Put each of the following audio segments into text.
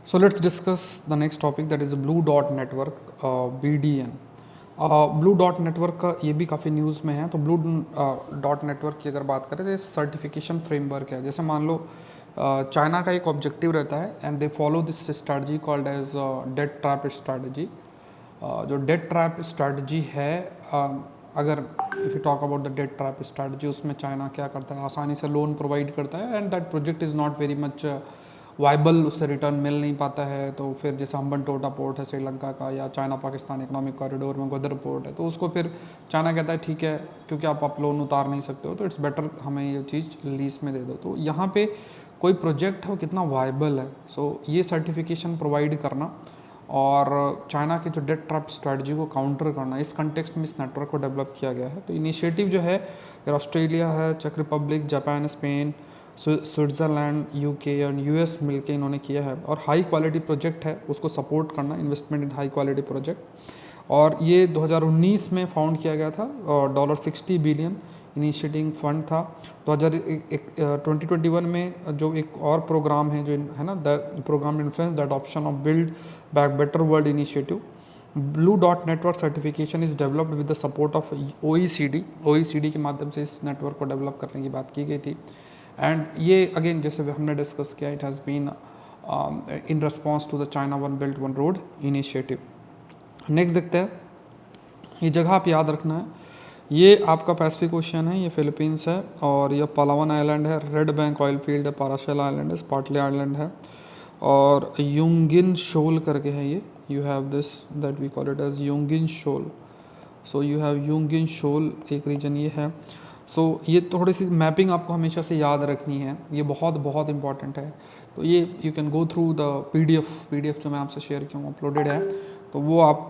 So let's discuss the next topic, that is Blue Dot Network, BDN. Blue dot network का ये भी काफ़ी news में है। तो ब्लू डॉट नेटवर्क की अगर बात करें तो ये सर्टिफिकेशन फ्रेमवर्क है। जैसे मान लो चाइना का एक ऑब्जेक्टिव रहता है and they follow this strategy called as debt trap strategy. जो डेट ट्रैप स्ट्रैटेजी है, अगर if you talk about the debt trap strategy, उसमें चाइना क्या करता है, आसानी से लोन प्रोवाइड करता है and that project is not very much viable, उससे रिटर्न मिल नहीं पाता है। तो फिर जैसे हम्बनटोटा पोर्ट है श्रीलंका का, या चाइना पाकिस्तान इकोनॉमिक कॉरिडोर में गदर पोर्ट है, तो उसको फिर चाइना कहता है ठीक है, क्योंकि आप लोन उतार नहीं सकते हो तो इट्स बेटर हमें ये चीज़ लीज में दे दो। तो यहाँ पे कोई प्रोजेक्ट है वो कितना वाइबल है, सो ये सर्टिफिकेशन प्रोवाइड करना और चाइना के जो डेट ट्रैप स्ट्रेटजी को काउंटर करना, इस कंटेक्स्ट में इस नेटवर्क को डेवलप किया गया है। तो इनिशिएटिव जो है ऑस्ट्रेलिया है, चेक Republic, Japan, Spain, Switzerland, UK and US मिलके इन्होंने किया है। और हाई क्वालिटी प्रोजेक्ट है, उसको सपोर्ट करना, इन्वेस्टमेंट इन हाई क्वालिटी प्रोजेक्ट। और ये 2019 में फाउंड किया गया था, $60 बिलियन इनिशिएटिंग फंड था। 2021 में जो एक और प्रोग्राम है जो है ना, the program influence the adoption of build back better world initiative. Blue dot network certification is developed with the support of OECD के माध्यम से इस नेटवर्क को डेवलप करने की बात की गई थी। एंड ये अगेन जैसे हमने डिस्कस किया, it has been in response to the China one belt one road initiative. Next देखते हैं, ये जगह आप याद रखना है, ये आपका पैसिफिक ओशियन है, ये फिलीपींस है, और ये पलावन आइलैंड है, रेड बैंक ऑयल फील्ड है, पाराशेल आइलैंड है, स्पार्टले आइलैंड है, और यूंगिन शोल करके है ये। You have this that we call it as Yungin shoal. So you have Yungin shoal, एक रीजन ये है। सो ये थोड़ी सी मैपिंग आपको हमेशा से याद रखनी है, ये बहुत बहुत इंपॉर्टेंट है। तो ये you can go through the PDF जो मैं आपसे शेयर किया हूँ, अपलोडेड है, तो वो आप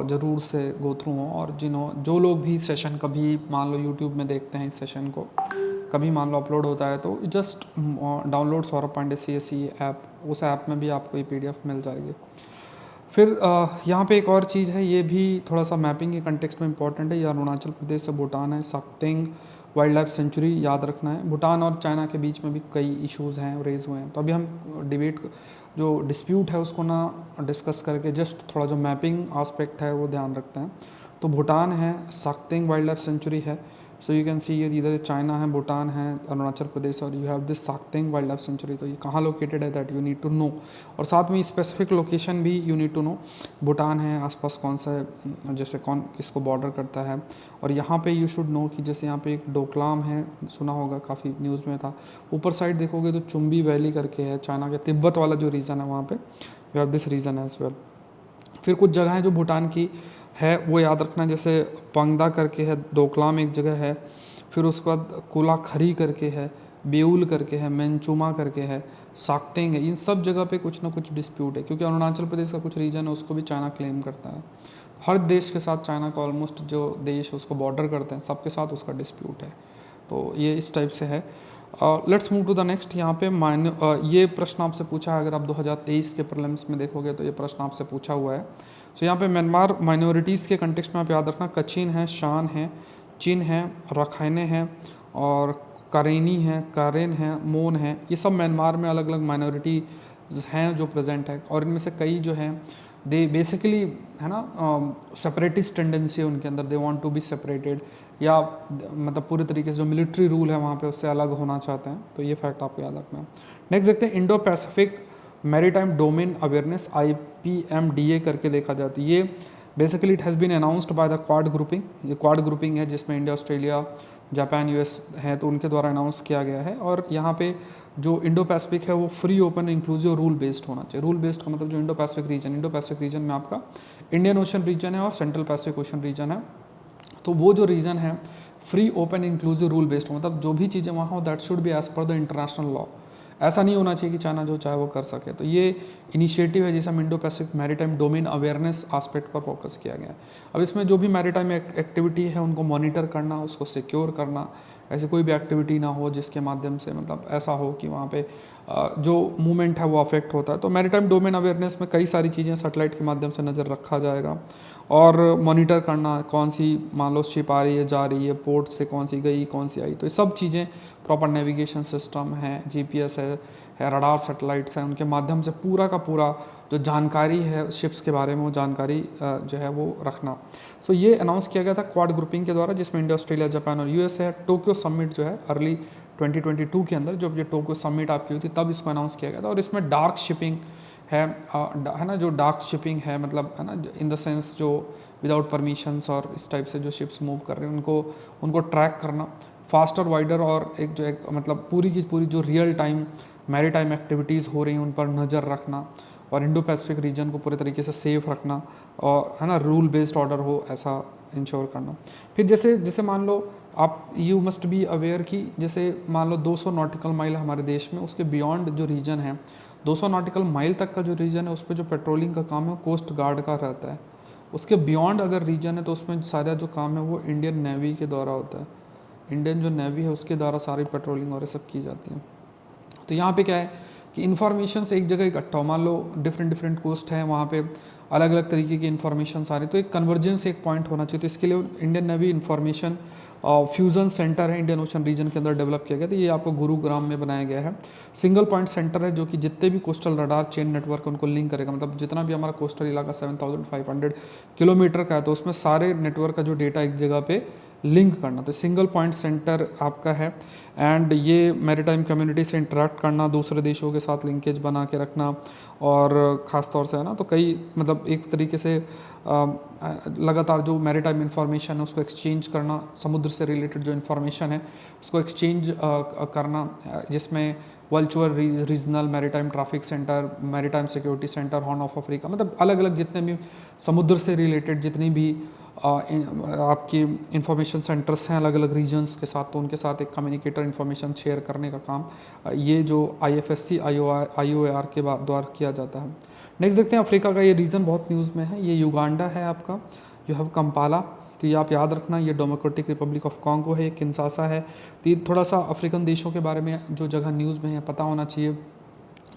ज़रूर से गो थ्रू हों। और जो लोग भी सेशन कभी मान लो यूट्यूब में देखते हैं, इस सेशन को कभी मान लो अपलोड होता है, तो just download Saurabh Pandey CSE app, उस ऐप में भी आपको ये PDF मिल जाएगी। फिर यहाँ पे एक और चीज़ है, ये भी थोड़ा सा मैपिंग के कंटेक्स्ट में इंपॉर्टेंट है। ये अरुणाचल प्रदेश से भूटान है, साक्तेंग वाइल्ड लाइफ सेंचुरी याद रखना है। भूटान और चाइना के बीच में भी कई इश्यूज़ हैं, रेज हुए हैं। तो अभी हम जो डिस्प्यूट है उसको ना डिस्कस करके जस्ट थोड़ा जो मैपिंग आस्पेक्ट है वो ध्यान रखते हैं। तो भूटान है, साक्तेंग वाइल्ड लाइफ सेंचुरी है। सो यू कैन सी ये इधर चाइना है, भूटान है, अरुणाचल प्रदेश, और you have this Sakteng wild life sanctuary. तो ये कहाँ लोकेटेड है that you need to know, और साथ में स्पेसिफिक लोकेशन भी you need to know. Bhutan है, आसपास कौन सा है, जैसे कौन किसको बॉर्डर करता है। और यहाँ पे यू शुड नो कि जैसे यहाँ पे एक डोकलाम है, सुना होगा, काफ़ी न्यूज़ में था। ऊपर साइड देखोगे तो चुम्बी वैली करके है, चाइना के तिब्बत वाला जो रीजन है वहाँ पे you have this region as well. फिर कुछ जगह जो भूटान की है वो याद रखना, जैसे पंगदा करके है, डोकलाम एक जगह है, फिर उसके बाद कोलाखरी करके है, बेउल करके है, मेंचुमा करके है, साक्तेंग है। इन सब जगह पे कुछ ना कुछ डिस्प्यूट है, क्योंकि अरुणाचल प्रदेश का कुछ रीजन है उसको भी चाइना क्लेम करता है। हर देश के साथ चाइना का ऑलमोस्ट जो देश उसको बॉर्डर करते हैं सबके साथ उसका डिस्प्यूट है। तो ये इस टाइप से है। Let's move to the next. यहाँ पे ये प्रश्न आपसे पूछा है, अगर आप 2023 के प्रीलिम्स में देखोगे तो ये प्रश्न आपसे पूछा हुआ है। सो यहाँ पे म्यांमार माइनॉरिटीज़ के कंटेक्स्ट में आप याद रखना, कचिन है, शान है, चिन है, रखाइने हैं, और कारेनी है, कारेन है, मोन है। ये सब म्यांमार में अलग अलग माइनॉरिटी हैं जो प्रेजेंट है, और इनमें से कई जो हैं दे बेसिकली है ना सेपरेटिस्ट टेंडेंसी है उनके अंदर, they want to be separated, या मतलब पूरे तरीके से जो मिलिट्री रूल है वहाँ पे उससे अलग होना चाहते हैं। तो ये फैक्ट आपको याद रखना है। नेक्स्ट देखते हैं, Indo Pacific maritime domain awareness, IPMDA करके देखा जाता है। ये basically it has been announced by the Quad grouping. ये क्वाड ग्रुपिंग है जिसमें इंडिया, ऑस्ट्रेलिया, जापान, US है, तो उनके द्वारा अनाउंस किया गया है। और यहाँ पे जो इंडो पैसिफिक है वो free, open, inclusive, rule based होना चाहिए। रूल बेस्ड का मतलब जो इंडो पैसिफिक रीजन में आपका इंडियन ओशन रीजन है और सेंट्रल पैसिफिक ओशन रीजन है। तो वो जो रीजन है free, open, inclusive, rule based, मतलब जो भी चीज़ें वहाँ हो that should be as per the international law. ऐसा नहीं होना चाहिए कि चाइना जो चाहे वो कर सके। तो ये इनिशिएटिव है जिसे हम Indo Pacific maritime domain awareness aspect पर फोकस किया गया है। अब इसमें जो भी मैरीटाइम एक्टिविटी है उनको मॉनिटर करना, उसको सिक्योर करना, ऐसे कोई भी एक्टिविटी ना हो जिसके माध्यम से मतलब ऐसा हो कि वहाँ पे जो मूवमेंट है वो अफेक्ट होता है। तो मैरीटाइम डोमेन अवेयरनेस में कई सारी चीज़ें सैटेलाइट के माध्यम से नज़र रखा जाएगा, और मॉनिटर करना कौन सी मान लो शिप आ रही है, जा रही है, पोर्ट से कौन सी गई, कौन सी आई, तो ये सब चीज़ें प्रॉपर नेविगेशन सिस्टम है, जीपीएस है रडार सैटेलाइट्स हैं, उनके माध्यम से पूरा का पूरा जो जानकारी है शिप्स के बारे में वो जानकारी जो है वो रखना। सो ये अनाउंस किया गया था क्वाड ग्रुपिंग के द्वारा, जिसमें इंडिया, ऑस्ट्रेलिया, जापान और यूएस है। टोक्यो समिट जो है अर्ली 2022 के अंदर, जब ये टोक्यो समिट आपकी हुई थी तब इसको अनाउंस किया गया था। और इसमें डार्क शिपिंग है ना, जो डार्क शिपिंग है मतलब है ना, इन द सेंस जो विदाउट परमिशंस और इस टाइप से जो शिप्स मूव कर रहे हैं उनको ट्रैक करना, फास्टर वाइडर और एक मतलब पूरी की पूरी जो रियल टाइम मैरीटाइम एक्टिविटीज़ हो रही हैं उन पर नज़र रखना, और इंडो पैसिफिक रीजन को पूरे तरीके से सेफ रखना, और है ना रूल बेस्ड ऑर्डर हो ऐसा इंश्योर करना। फिर जैसे मान लो आप, यू मस्ट बी अवेयर कि जैसे मान लो 200 नॉटिकल माइल हमारे देश में, उसके बियॉन्ड जो रीजन है 200 नॉटिकल माइल तक का जो रीजन है उस पर जो पेट्रोलिंग का काम है कोस्ट गार्ड का रहता है। उसके बियॉन्ड अगर रीजन है तो उसमें सारा जो काम है वो इंडियन नेवी के द्वारा होता है। इंडियन जो नेवी है उसके द्वारा सारी पेट्रोलिंग और सब की जाती है। तो यहाँ पे क्या है कि इन्फॉर्मेशन से एक जगह इकट्ठा हो, मान लो डिफरेंट कोस्ट है, वहाँ पे अलग अलग तरीके की इन्फॉर्मेशन सारी, तो एक कन्वर्जेंस एक पॉइंट होना चाहिए। तो इसके लिए Indian navy information fusion centre है इंडियन ओशन रीजन के अंदर डेवलप किया गया। तो ये आपको गुरुग्राम में बनाया गया है। सिंगल पॉइंट सेंटर है जो कि जितने भी कोस्टल रडार चेन नेटवर्क उनको लिंक करेगा, मतलब जितना भी हमारा कोस्टल इलाका 7500 किलोमीटर का है तो उसमें सारे नेटवर्क का जो डेटा एक जगह पे लिंक करना। तो सिंगल पॉइंट सेंटर आपका है, एंड ये मैरीटाइम कम्युनिटी से इंटरेक्ट करना, दूसरे देशों के साथ लिंकेज बना के रखना, और ख़ास तौर से है ना तो कई मतलब एक तरीके से लगातार जो मैरीटाइम इन्फॉर्मेशन है उसको एक्सचेंज करना, समुद्र से रिलेटेड जो इन्फॉर्मेशन है उसको एक्सचेंज करना, जिसमें virtual regional maritime traffic centre, maritime security centre, horn of Africa, मतलब अलग अलग जितने भी समुद्र से रिलेटेड जितनी भी आपकी इंफॉर्मेशन सेंटर्स हैं अलग अलग रीजन्स के साथ, तो उनके साथ एक कम्युनिकेटर इन्फॉर्मेशन शेयर करने का काम ये जो IFSC IOAR के द्वारा किया जाता है। नेक्स्ट देखते हैं अफ्रीका का, ये रीजन बहुत न्यूज़ में है, ये युगांडा है आपका, यू हैव कंपाला, तो ये आप याद रखना, ये डेमोक्रेटिक रिपब्लिक ऑफ कॉन्गो है, किन्सासा है। तो ये थोड़ा सा अफ्रीकन देशों के बारे में जो जगह न्यूज़ में है पता होना चाहिए।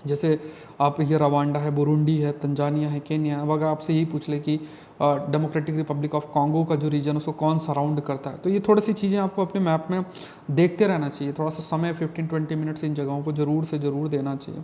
जैसे आप ये रवांडा है, बुरुंडी है, तंजानिया है, केन्या। अब अगर आपसे यही पूछ ले कि डेमोक्रेटिक रिपब्लिक ऑफ कॉन्गो का जो रीजन उसको कौन सराउंड करता है, तो ये थोड़ी सी चीज़ें आपको अपने मैप में देखते रहना चाहिए। थोड़ा सा समय 15-20 मिनट्स इन जगहों को ज़रूर से ज़रूर देना चाहिए।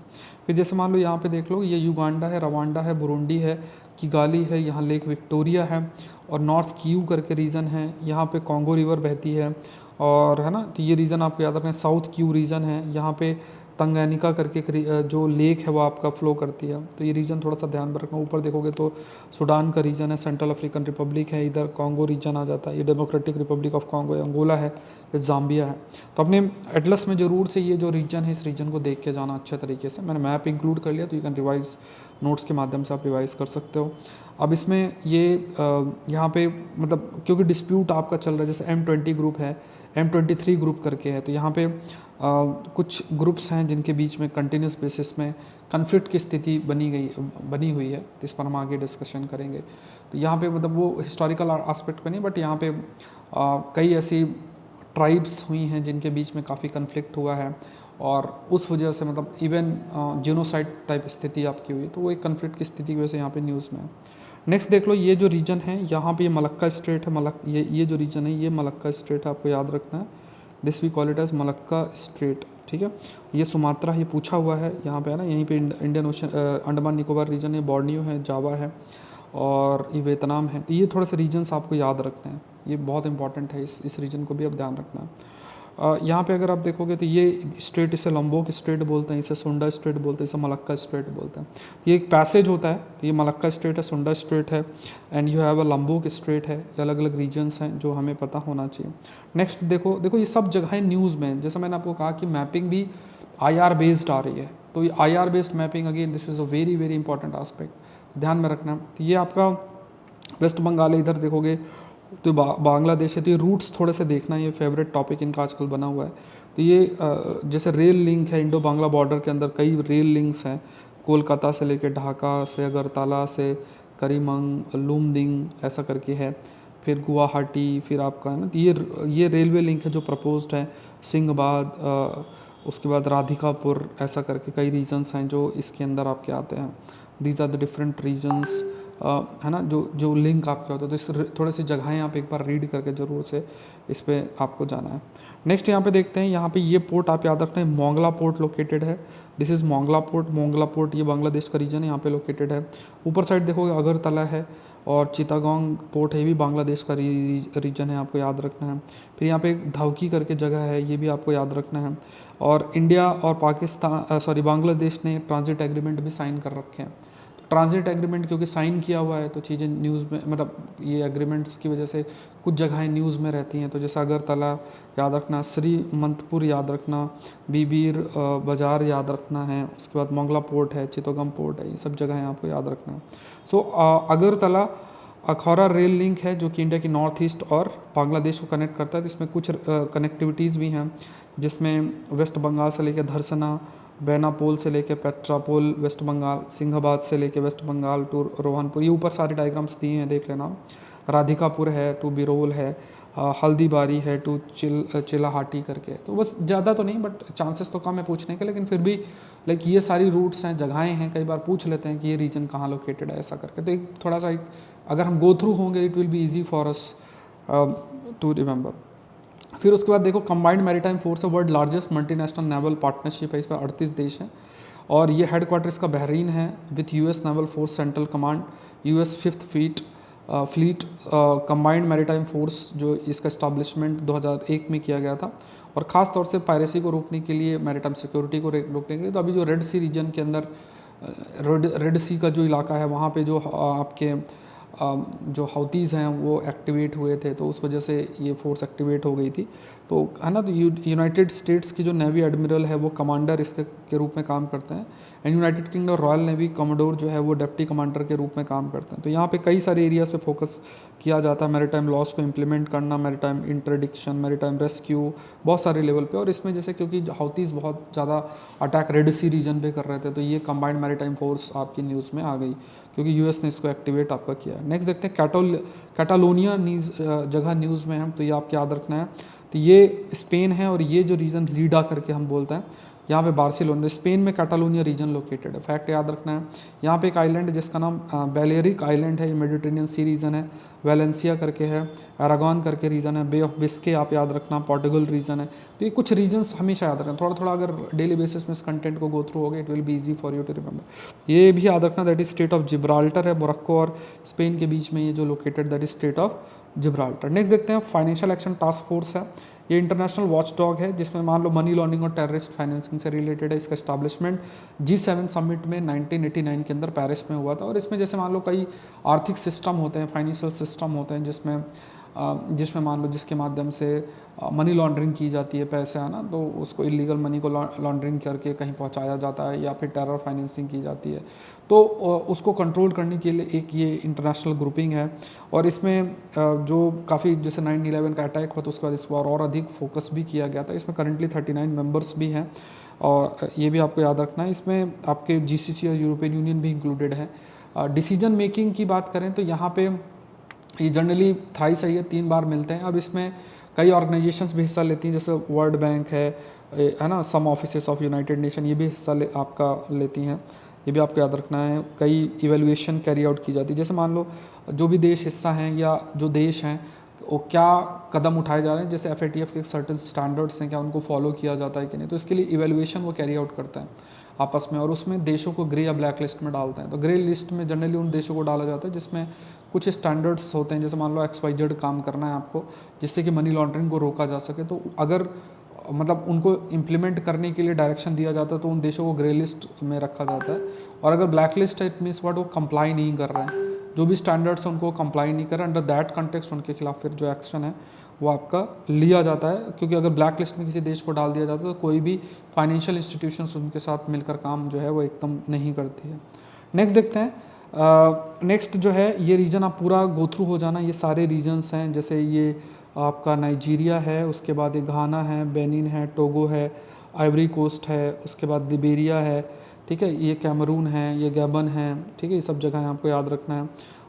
फिर जैसे मान लो यहाँ पे देख लो, ये युगांडा है, रवांडा है, बुरुंडी है, किगाली है, यहाँ लेक विक्टोरिया है, और नॉर्थ कीव करके रीजन है, यहाँ पे कॉन्गो रिवर बहती है, और है ना तो ये रीजन आपको याद रखना है। साउथ कीव रीजन है, यहाँ पे तंगैनिका करके जो लेक है वो आपका फ्लो करती है, तो ये रीजन थोड़ा सा ध्यान में रखना। ऊपर देखोगे तो सूडान का रीजन है, सेंट्रल अफ्रीकन रिपब्लिक है, इधर कॉन्गो रीजन आ जाता है, ये डेमोक्रेटिक रिपब्लिक ऑफ कॉन्गो है, अंगोला है, ये जाम्बिया है। तो अपने एटलस में ज़रूर से ये जो रीजन है इस रीजन को देख के जाना अच्छे तरीके से। मैंने मैप इंक्लूड कर लिया, तो यू कैन रिवाइज, नोट्स के माध्यम से आप रिवाइज कर सकते हो। अब इसमें ये यहाँ पे मतलब क्योंकि डिस्प्यूट आपका चल रहा है, जैसे M20 ग्रुप है, M23 ग्रुप करके है, तो यहाँ पे कुछ ग्रुप्स हैं जिनके बीच में कंटिन्यूस बेसिस में कन्फ्लिक्ट की स्थिति बनी हुई है, तो इस पर हम आगे डिस्कशन करेंगे। तो यहाँ पे मतलब वो हिस्टोरिकल एस्पेक्ट पे नहीं, बट यहाँ पे कई ऐसी ट्राइब्स हुई हैं जिनके बीच में काफ़ी कन्फ्लिक्ट हुआ है, और उस वजह से मतलब इवन जेनोसाइड टाइप स्थिति आपकी हुई, तो वो एक कन्फ्लिक्ट की स्थिति की वजह से यहाँ पे न्यूज़ में है। नेक्स्ट देख लो, ये जो रीजन है यहाँ पे ये मलक्का स्ट्रेट है, ये जो रीजन है ये मलक्का स्ट्रेट है, आपको याद रखना है, this we call it as Malacca Strait, ठीक है। ये सुमात्रा, ये पूछा हुआ है यहाँ पे है ना, यहीं पे Indian Ocean, Andaman Nicobar region है, बॉर्नियो है, जावा है, और ये वियतनाम है। तो ये थोड़े से रीजन्स आपको याद रखने हैं, ये बहुत इंपॉर्टेंट है, इस रीजन को भी आप ध्यान रखना है। यहाँ पे अगर आप देखोगे तो ये स्ट्रेट, इसे लंबोक स्ट्रेट बोलते हैं, इसे सुंडा स्ट्रेट बोलते हैं, इसे मलक्का स्ट्रेट बोलते हैं। ये एक पैसेज होता है, तो ये मलक्का स्ट्रेट है, सुंडा स्ट्रेट है, and you have a Lombok Strait है। ये अलग अलग रीजन्स हैं जो हमें पता होना चाहिए। नेक्स्ट देखो ये सब जगहें न्यूज़ में, जैसे मैंने आपको कहा कि मैपिंग भी IR बेस्ड आ रही है, तो ये IR based mapping again this is a very very important aspect, ध्यान में रखना। तो ये आपका वेस्ट बंगाल है, इधर देखोगे तो बांग्लादेश है, तो ये रूट्स थोड़े से देखना, ये फेवरेट टॉपिक इनका आजकल बना हुआ है। तो ये जैसे रेल लिंक है, इंडो बांग्ला बॉर्डर के अंदर कई रेल लिंक्स हैं, कोलकाता से लेके ढाका से, अगरतला से करीमंग, लुमदिंग ऐसा करके है, फिर गुवाहाटी, फिर आपका है ना, तो ये रेलवे लिंक है जो प्रपोज्ड है, सिंहबाद, उसके बाद राधिकापुर, ऐसा करके कई रीजन्स हैं जो इसके अंदर आपके आते हैं। These are the different regions, है ना, जो लिंक आपके होते हैं। तो इस थोड़ी सी जगहें आप एक बार रीड करके ज़रूर से इस पर आपको जाना है। नेक्स्ट यहाँ पे देखते हैं, यहाँ पे ये पोर्ट आप याद रखना है, मोंगला पोर्ट लोकेटेड है। This is Mongla port. Mongla port ये बांग्लादेश का रीजन है, यहाँ पे लोकेटेड है। ऊपर साइड देखोगे अगरतला है, और चिटागोंग पोर्ट है, ये भी बांग्लादेश का रीजन है, आपको याद रखना है। फिर यहाँ पे एक धावकी करके जगह है, ये भी आपको याद रखना है। और इंडिया और पाकिस्तान बांग्लादेश ने ट्रांजिट एग्रीमेंट भी साइन कर रखे हैं। ट्रांजिट एग्रीमेंट क्योंकि साइन किया हुआ है तो चीज़ें न्यूज़ में, मतलब ये एग्रीमेंट्स की वजह से कुछ जगहें न्यूज़ में रहती हैं। तो जैसे अगरतला याद रखना, श्रीमंतपुर याद रखना, बीबीर बाज़ार याद रखना है, उसके बाद मोंगला पोर्ट है, चितोगम पोर्ट है, ये सब जगहें आपको याद रखना है। सो अगरतला अखौरा रेल लिंक है जो कि इंडिया की नॉर्थ ईस्ट और बांग्लादेश को कनेक्ट करता है। तो इसमें कुछ कनेक्टिविटीज़ भी हैं, जिसमें वेस्ट बंगाल से लेकर धरसना, बेनापोल से लेके पेट्रापोल वेस्ट बंगाल, सिंघाबाद से लेके वेस्ट बंगाल टू रोहनपुर, ये ऊपर सारे डायग्राम्स दिए हैं, देख लेना। राधिकापुर है टू बिरोल है, हल्दीबारी है टू चिलाहाटी करके। तो बस ज़्यादा तो नहीं, बट चांसेस तो कम है पूछने के, लेकिन फिर भी लाइक ये सारी रूट्स हैं, जगहें हैं, कई बार पूछ लेते हैं कि ये रीजन कहाँ लोकेटेड है ऐसा करके। तो एक थोड़ा सा अगर हम गो थ्रू होंगे it will be easy for us to remember. फिर उसके बाद देखो कंबाइंड मैरीटाइम फोर्स है, world largest multinational naval partnership है, इस पर 38 देश हैं। और ये हेडक्वार्टर इसका बहरीन है, with US naval force central command, US 5th fleet combined maritime force, जो इसका इस्टाब्लिशमेंट 2001 में किया गया था। और ख़ास तौर से पायरेसी को रोकने के लिए, मैरीटाइम सिक्योरिटी को रोकने के लिए। तो अभी जो रेड सी रीजन के अंदर, रेड सी का जो इलाका है वहाँ पे जो आपके जो हौतीज़ हैं वो एक्टिवेट हुए थे, तो उस वजह से ये फोर्स एक्टिवेट हो गई थी। तो है ना, तो यूनाइटेड स्टेट्स की जो नेवी एडमिरल है वो कमांडर इसके के रूप में काम करते हैं, and United kingdom royal navy commodore जो है वो डिप्टी कमांडर के रूप में काम करते हैं। तो यहाँ पे कई सारे एरियाज़ पे फोकस किया जाता है, मैरीटाइम लॉस को इम्प्लीमेंट करना, मैरीटाइम इंटरडिक्शन, मैरीटाइम रेस्क्यू, बहुत सारे लेवल पे। और इसमें जैसे क्योंकि हौतीज़ बहुत ज़्यादा अटैक रेड सी रीजन पे कर रहे थे, तो ये कंबाइंड मैरीटाइम फोर्स आपकी न्यूज़ में आ गई, क्योंकि यूएस ने इसको एक्टिवेट आपका किया है। नेक्स्ट देखते हैं कैटालोनिया जगह न्यूज़ में है, तो ये आपको याद रखना है। तो ये स्पेन है, और ये जो रीजन लीडा करके हम बोलते हैं, यहाँ पे बार्सिलोना, स्पेन में कैटालोनिया रीजन लोकेटेड है। फैक्ट याद रखना है। यहाँ पे एक आइलैंड है जिसका नाम बेलेरिक आइलैंड है, ये मेडिटेरेनियन सी रीजन है। वेलेंसिया करके है, अरागोन करके रीजन है, बे ऑफ बिस्के आप याद रखना, पोर्टुगल रीजन है। तो ये कुछ रीजन्स हमेशा याद रखना, थोड़ा थोड़ा अगर डेली बेसिस में इस कंटेंट को गो थ्रू होगे it will be easy for you to remember. ये भी याद रखना, that is Strait of Gibraltar है, मोरक्को और स्पेन के बीच में ये जो located, that is Strait of Gibraltar. Next देखते हैं, फाइनेंशियल एक्शन टास्क फोर्स है, ये इंटरनेशनल वॉच डॉग है, जिसमें मान लो मनी लॉन्ड्रिंग और टेररिस्ट फाइनेंसिंग से रिलेटेड है। इसका एस्टैब्लिशमेंट G7 समिट में 1989 के अंदर पेरिस में हुआ था। और इसमें जैसे मान लो कई आर्थिक सिस्टम होते हैं, फाइनेंशियल सिस्टम होते हैं, जिसमें मान लो जिसके माध्यम से मनी लॉन्ड्रिंग की जाती है, पैसे आना, तो उसको इलीगल मनी को लॉन्ड्रिंग करके कहीं पहुंचाया जाता है, या फिर टेरर फाइनेंसिंग की जाती है। तो उसको कंट्रोल करने के लिए एक ये इंटरनेशनल ग्रुपिंग है। और इसमें जो काफ़ी जैसे 9/11 का अटैक हुआ तो उसके बाद इस बार और अधिक फोकस भी किया गया था। इसमें करंटली 39 मेंबर्स भी हैं, और ये भी आपको याद रखना है। इसमें आपके GCC और यूरोपियन यूनियन भी इंक्लूडेड है। डिसीजन मेकिंग की बात करें तो यहाँ पे ये जनरली थ्राइस है, ये 3 बार मिलते हैं। अब इसमें कई ऑर्गेनाइजेशंस भी हिस्सा लेती हैं, जैसे वर्ल्ड बैंक है ना, सम ऑफिसेस ऑफ यूनाइटेड नेशन, ये भी हिस्सा आपका लेती हैं, ये भी आपको याद रखना है। कई इवेल्युएशन कैरी आउट की जाती है, जैसे मान लो जो भी देश हिस्सा हैं या जो देश हैं वो क्या कदम उठाए जा रहे हैं, जैसे FATF के सर्टेन स्टैंडर्ड्स हैं, क्या उनको फॉलो किया जाता है कि नहीं, तो इसके लिए इवेल्युएशन वो कैरी आउट करते हैं आपस में, और उसमें देशों को ग्रे या ब्लैक लिस्ट में डालते हैं। तो ग्रे लिस्ट में जनरली उन देशों को डाला जाता है जिसमें कुछ स्टैंडर्ड्स होते हैं, जैसे मान लो XYZ काम करना है आपको, जिससे कि मनी लॉन्ड्रिंग को रोका जा सके। तो अगर मतलब उनको इम्प्लीमेंट करने के लिए डायरेक्शन दिया जाता है तो उन देशों को ग्रे लिस्ट में रखा जाता है। और अगर ब्लैक लिस्ट है इट मीन्स व्हाट, वो कंप्लाई नहीं कर रहे हैं, जो भी स्टैंडर्ड्स हैं उनको कंप्लाई नहीं कर रहे, अंडर दैट कंटेक्स्ट उनके खिलाफ फिर जो एक्शन है वो आपका लिया जाता है। क्योंकि अगर ब्लैक लिस्ट में किसी देश को डाल दिया जाता है तो कोई भी फाइनेंशियल इंस्टीट्यूशंस उनके साथ मिलकर काम जो है वो एकदम नहीं करती है। नेक्स्ट देखते हैं, नेक्स्ट जो है ये रीजन आप पूरा गो थ्रू हो जाना, ये सारे रीजन्स हैं, जैसे ये आपका नाइजीरिया है, उसके बाद ये घाना है, बेनिन है, टोगो है, आइवरी कोस्ट है, उसके बाद लिबेरिया है, ठीक है, ये कैमरून है, ये गैबन है, ठीक है, ये सब जगह आपको याद रखना है।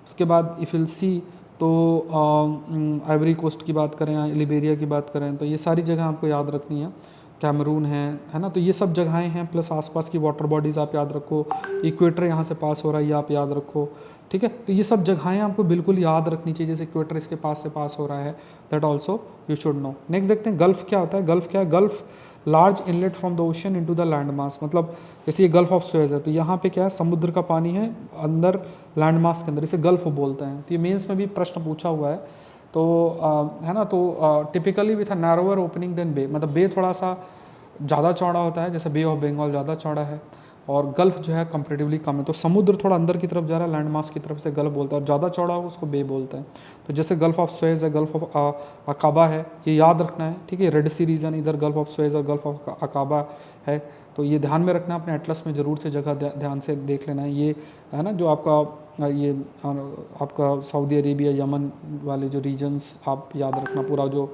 उसके बाद इफ विल सी तो आइवरी कोस्ट की बात करें, लिबेरिया की बात करें, तो ये सारी जगह आपको याद रखनी है। कैमरून है ना। तो ये सब जगहें हैं, प्लस आसपास की वाटर बॉडीज़ आप याद रखो, इक्वेटर यहाँ से पास हो रहा है ये आप याद रखो, ठीक है। तो ये सब जगहें आपको बिल्कुल याद रखनी चाहिए, जैसे इक्वेटर इसके पास से पास हो रहा है, that also you should know. Next देखते हैं गल्फ क्या होता है। गल्फ क्या है? Gulf large inlet from the ocean into the land mass, मतलब जैसे ये गल्फ ऑफ सुएज है तो यहाँ पे क्या है, समुद्र का पानी है अंदर लैंड मास के अंदर, इसे गल्फ बोलते हैं। तो ये मेंस में भी प्रश्न पूछा हुआ है, तो है ना। तो typically with a narrower opening than bay, मतलब बे थोड़ा सा ज़्यादा चौड़ा होता है, जैसे बे ऑफ बंगाल ज़्यादा चौड़ा है, और गल्फ जो है कंपेरेटिवली कम है। तो समुद्र थोड़ा अंदर की तरफ जा रहा है, लैंड मास की तरफ से गल्फ बोलता है, और ज़्यादा चौड़ा हो उसको बे बोलते हैं। तो जैसे गल्फ ऑफ सुएज है, गल्फ ऑफ अकाबा है, ये याद रखना है, ठीक है। रेड सी रीजन इधर गल्फ ऑफ सुएज और गल्फ ऑफ अकाबा है, तो ये ध्यान में रखना, अपने एटलस में ज़रूर से जगह ध्यान से देख लेना है। ये है ना जो आपका ये आपका सऊदी अरेबिया यमन वाले जो रीजन्स आप याद रखना, पूरा जो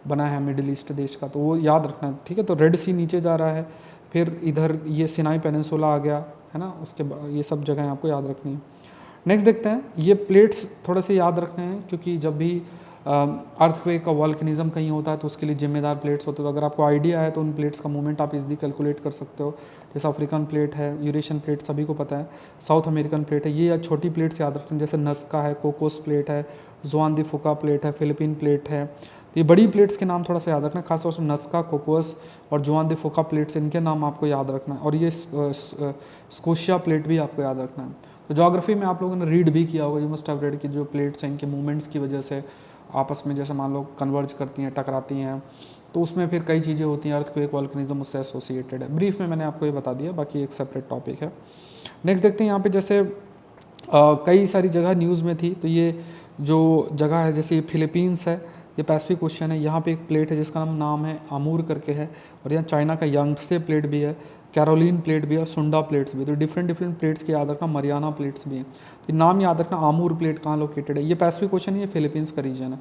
बना है मिडिल ईस्ट देश का, तो वो याद रखना, ठीक है। तो रेड सी नीचे जा रहा है, फिर इधर ये सिनाई पेनिनसुला आ गया है ना, उसके ये सब जगहें आपको याद रखनी है। नेक्स्ट देखते हैं, ये प्लेट्स थोड़े से याद रखने हैं, क्योंकि जब भी अर्थक्वेक का वॉल्कनिज्म कहीं होता है तो उसके लिए जिम्मेदार प्लेट्स होते हैं। तो अगर आपको आइडिया है तो उन प्लेट्स का मूवमेंट आप इजीली कैलकुलेट कर सकते हो। जैसे अफ्रीकन प्लेट है, यूरेशियन प्लेट सभी को पता है, साउथ अमेरिकन प्लेट है, ये छोटी प्लेट्स याद रखते हैं, जैसे नस्का है, कोकोस प्लेट है, जुआन दी फुका प्लेट है, फिलिपीन प्लेट है। तो ये बड़ी प्लेट्स के नाम थोड़ा सा याद रखना, खासतौर से नस्का, कोकोस और जुआन दी फुका प्लेट्स, इनके नाम आपको याद रखना है। और ये स्कोशिया प्लेट भी आपको याद रखना है। तो ज्योग्राफी में आप लोगों ने रीड भी किया होगा, यू मस्ट हैव रेड, कि जो प्लेट्स हैं इनके मूवमेंट्स की वजह से आपस में जैसे मान लो कन्वर्ज करती हैं, टकराती हैं, तो उसमें फिर कई चीज़ें होती हैं, अर्थक्वेक वॉल्कनिज्म उससे एसोसिएटेड है। ब्रीफ में मैंने आपको ये बता दिया, बाकी एक सेपरेट टॉपिक है। नेक्स्ट देखते हैं यहाँ पे, जैसे कई सारी जगह न्यूज़ में थी, तो ये जो जगह है जैसे ये फिलीपींस है, ये पैसिफिक ओशन है, यहाँ पे एक प्लेट है जिसका नाम है आमूर करके है, और यहाँ चाइना का यांगत्से प्लेट भी है, कैरोलिन प्लेट भी है, सुंडा प्लेट्स भी। तो डिफरेंट प्लेट्स के याद रखना, मरियाना प्लेट्स भी हैं, तो नाम याद रखना। आमूर प्लेट कहाँ लोकेटेड है, ये पैसिफिक ओशन है, ये फिलीपींस का रीजन है।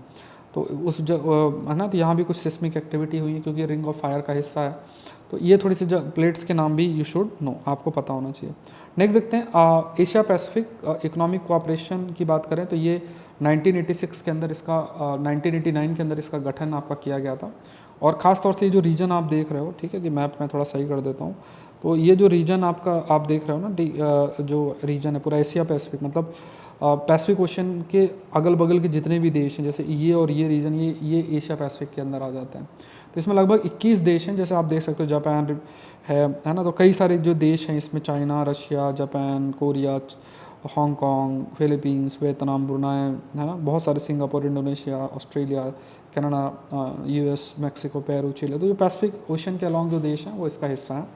तो उस है ना, तो यहाँ भी कुछ सिस्मिक एक्टिविटी हुई है, क्योंकि रिंग ऑफ फायर का हिस्सा है। तो ये थोड़ी सी प्लेट्स के नाम भी यू शुड नो, आपको पता होना चाहिए। नेक्स्ट देखते हैं, एशिया पैसिफिक इकोनॉमिक कोऑपरेशन की बात करें तो ये 1986 के अंदर इसका 1989 के अंदर इसका गठन आपका किया गया था। और ख़ास तौर से ये जो रीजन आप देख रहे हो, ठीक है, कि मैप मैं थोड़ा सही कर देता हूँ, तो ये जो रीजन आपका आप देख रहे हो ना, जो रीजन है पूरा एशिया पैसिफिक, मतलब पैसिफिक ओशन के अगल बगल के जितने भी देश हैं, जैसे ये और ये रीजन, ये एशिया पैसिफिक के अंदर आ जाते हैं। तो इसमें लगभग 21 देश हैं, जैसे आप देख सकते हो, जापान है ना। तो कई सारे जो देश हैं इसमें, China, Russia, Japan, Korea, Hong Kong, Philippines, Vietnam, Brunei, है ना, बहुत सारे, Singapore, Indonesia, Australia, Canada, US, Mexico, Peru, Chile. तो ये पैसिफिक ओशन के अलॉन्ग जो देश हैं वो इसका हिस्सा हैं।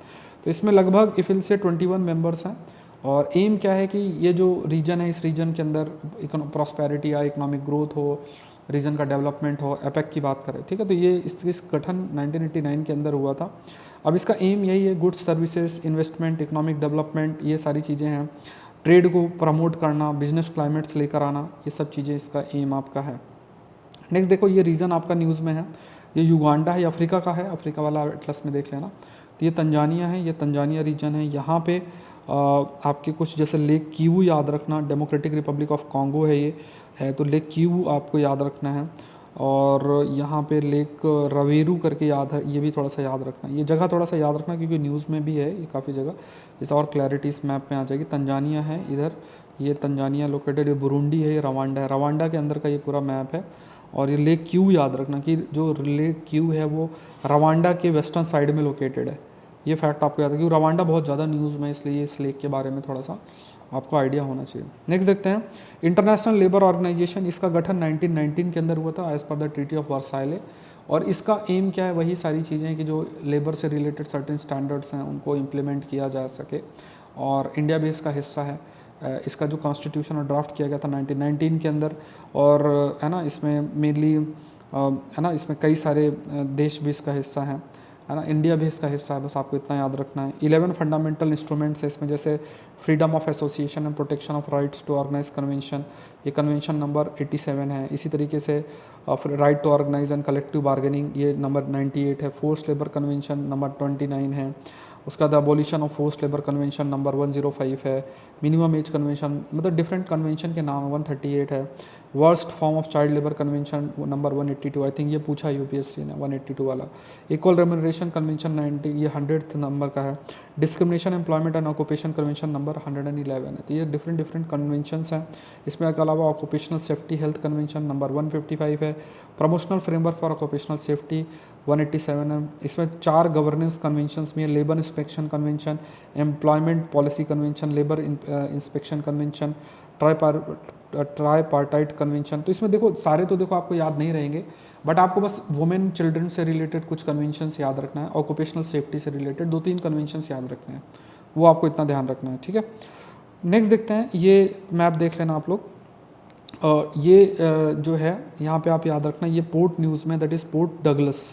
तो इसमें लगभग इफिल से 21 मेंबर्स हैं, और एम क्या है कि ये जो रीजन है, इस रीजन के अंदर प्रॉस्पेरिटी या इकोनॉमिक ग्रोथ हो, रीजन का डेवलपमेंट हो, एपेक की बात करें, ठीक है। तो ये इस गठन 1989 के अंदर हुआ था। अब इसका एम यही है, goods, services, investment, economic development, ये सारी चीज़ें हैं, ट्रेड को प्रमोट करना, बिजनेस क्लाइमेट्स लेकर आना, ये सब चीज़ें इसका एम आपका है। नेक्स्ट देखो, ये रीजन आपका न्यूज़ में है, ये युगांडा है, अफ्रीका का है, अफ्रीका वाला एटलस में देख लेना। तो ये तंजानिया है, ये तंजानिया रीजन है। यहाँ पे आपके कुछ जैसे लेक कीवू याद रखना, डेमोक्रेटिक रिपब्लिक ऑफ कॉन्गो है ये है, तो लेक कीवू आपको याद रखना है। और यहाँ पे लेक रवेरू करके याद है, ये भी थोड़ा सा याद रखना, ये जगह थोड़ा सा याद रखना, क्योंकि न्यूज़ में भी है ये काफ़ी जगह, इस और क्लैरिटी इस मैप में आ जाएगी। तंजानिया है इधर, ये तंजानिया लोकेटेड, ये बुरुंडी है, ये रवांडा है, रवांडा के अंदर का ये पूरा मैप है। और ये लेक क्यू याद रखना कि जो लेक क्यू है वो रवांडा के वेस्टर्न साइड में लोकेटेड है, ये फैक्ट आपको याद है, क्योंकि रवांडा बहुत ज़्यादा न्यूज़ में, इसलिए इस लेक के बारे में थोड़ा सा आपको आइडिया होना चाहिए। नेक्स्ट देखते हैं, इंटरनेशनल लेबर ऑर्गेनाइजेशन, इसका गठन 1919 के अंदर हुआ था as per the treaty of वर्साइले। और इसका एम क्या है, वही सारी चीज़ें कि जो लेबर से रिलेटेड सर्टेन स्टैंडर्ड्स हैं उनको इम्प्लीमेंट किया जा सके, और इंडिया भी इसका हिस्सा है। इसका जो कॉन्स्टिट्यूशन और ड्राफ्ट किया गया था 1919 के अंदर, और है ना, इसमें मेनली है ना, इसमें कई सारे देश भी इसका हिस्सा हैं, है ना, इंडिया भी इसका हिस्सा है, बस आपको इतना याद रखना है। 11 फंडामेंटल इंस्ट्रूमेंट्स है इसमें, जैसे freedom of association and protection of rights to organise convention, ये कन्वेंशन नंबर 87 है। इसी तरीके से right to organise and collective bargaining, ये नंबर 98 है। फोर्स लेबर कन्वेंशन नंबर 29 है। उसका the abolition of force labour convention number 105 है। मिनिमम एज कन्वेंशन, मतलब डिफरेंट कन्वेंशन के नाम 138 है। Worst form of child labour convention number 182, I think ये पूछा यूपीएससी ने 182 वाला। इक्वल रेम्यूनरेशन कन्वेंशन 90, ये 100th नंबर का है। Discrimination employment and occupation convention number 111 है। तो ये डिफरेंट डिफरेंट कन्वेंशंस हैं। इसमें के अलावा occupational safety health convention number 155 है। Promotional framework for occupational safety 187 है। इसमें 4 गवर्नेंस कन्वेंशंस में labour inspection convention, employment policy convention, labour inspection convention, tripartite convention. तो इसमें देखो सारे तो देखो आपको याद नहीं रहेंगे, बट आपको बस वुमेन चिल्ड्रन से रिलेटेड कुछ कन्वेंशंस याद रखना है, ऑक्यूपेशनल सेफ्टी से रिलेटेड 2-3 कन्वेंशंस याद रखने हैं, वो आपको इतना ध्यान रखना है, ठीक है। नेक्स्ट देखते हैं, ये मैप देख लेना आप लोग। ये जो है यहाँ पे आप याद रखना, ये पोर्ट न्यूज़ में, दैट इज़ पोर्ट डगलस,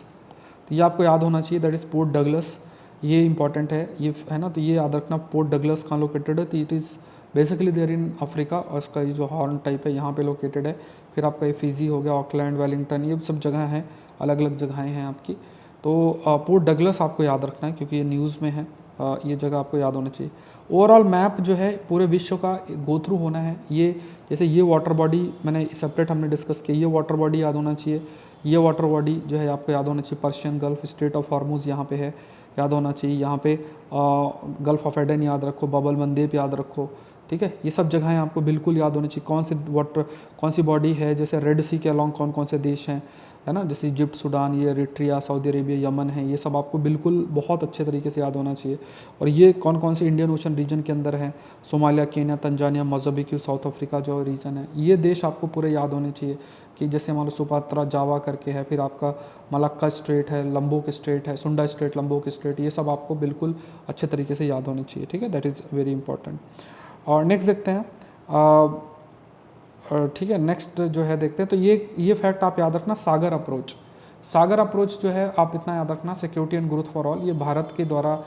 तो ये आपको याद होना चाहिए, दैट इज़ पोर्ट डगलस, ये इंपॉर्टेंट है, ये है ना। तो ये याद रखना पोर्ट डगलस कहाँ लोकेटेड है, तो it is basically there in Africa, और इसका ये जो हॉर्न टाइप है यहाँ पे लोकेटेड है। फिर आपका ये फिजी हो गया, ऑकलैंड, वेलिंगटन, ये सब जगह हैं, अलग अलग जगहें हैं आपकी। तो पोर्ट डगलस आपको याद रखना है क्योंकि ये न्यूज़ में है, ये जगह आपको याद होना चाहिए। ओवरऑल मैप जो है पूरे विश्व का गो थ्रू होना है। ये जैसे ये वाटर बॉडी मैंने सेपरेट हमने डिस्कस किया, ये वाटर बॉडी याद होना चाहिए। ये वाटर बॉडी जो है आपको याद होना चाहिए, Persian gulf, straight of Hormuz यहाँ पे है, याद होना चाहिए। यहाँ पे गल्फ ऑफ एडन याद रखो, बबल मंदेब याद रखो, ठीक है। ये सब जगहें आपको बिल्कुल याद होनी चाहिए। कौन सी बॉडी है, जैसे रेड सी के अलॉन्ग कौन कौन से देश हैं, है ना, जैसे इजिप्ट, सूडान, ये एरिट्रिया, सऊदी अरेबिया, यमन है, ये सब आपको बिल्कुल बहुत अच्छे तरीके से याद होना चाहिए। और ये कौन कौन से इंडियन ओशन रीजन के अंदर है, Somalia, Kenya, Tanzania, Mozambique, south Africa जो रीजन है, ये देश आपको पूरे याद होने चाहिए। कि जैसे मान लो सुपात्रा जावा करके है, फिर आपका मलक्का स्ट्रेट है, लंबोक स्ट्रेट है, सुंडा स्ट्रेट, लंबोक स्ट्रेट, ये सब आपको बिल्कुल अच्छे तरीके से याद होने चाहिए, ठीक है। That is very important. और नेक्स्ट देखते हैं, ठीक है, नेक्स्ट जो है देखते हैं, तो ये फैक्ट आप याद रखना, सागर अप्रोच जो है आप इतना याद रखना, security and growth for all, ये भारत के द्वारा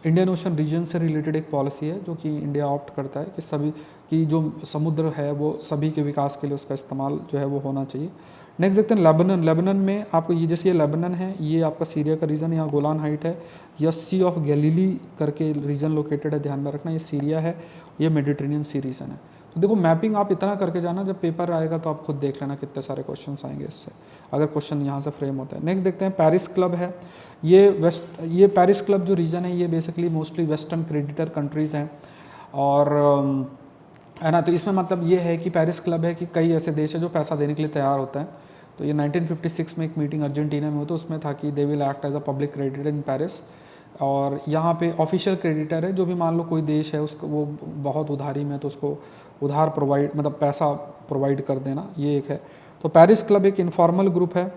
इंडियन ओशन रीजन से रिलेटेड एक पॉलिसी है जो कि इंडिया ऑप्ट करता है कि सभी की जो समुद्र है वो सभी के विकास के लिए उसका इस्तेमाल जो है वो होना चाहिए। नेक्स्ट देखते हैं लेबनान में आपको, ये जैसे ये लेबनान है, ये आपका सीरिया का रीजन, यहाँ गोलान हाइट है, या सी ऑफ गैलीली करके रीजन लोकेटेड है, ध्यान में रखना, ये सीरिया है, ये मेडिटेरेनियन सी रीजन है। तो देखो मैपिंग आप इतना करके जाना, जब पेपर आएगा तो आप खुद देख लेना कितने सारे क्वेश्चन आएंगे इससे, अगर क्वेश्चन यहाँ से फ्रेम होता है। नेक्स्ट देखते हैं, पेरिस क्लब है, ये पेरिस क्लब जो रीजन है ये basically mostly western creditor countries हैं, और है ना। तो इसमें मतलब ये है कि पेरिस क्लब है कि कई ऐसे देश है जो पैसा देने के लिए तैयार होते हैं। तो ये 1956 में एक मीटिंग अर्जेंटीना में हुई, तो उसमें था कि they will act as a public creditor in Paris, और यहाँ पे ऑफिशियल क्रेडिटर है, जो भी मान लो कोई देश है उसको वो बहुत उधारी में, तो उसको उधार प्रोवाइड मतलब पैसा प्रोवाइड कर देना, ये एक है। तो पेरिस क्लब एक इनफॉर्मल ग्रुप है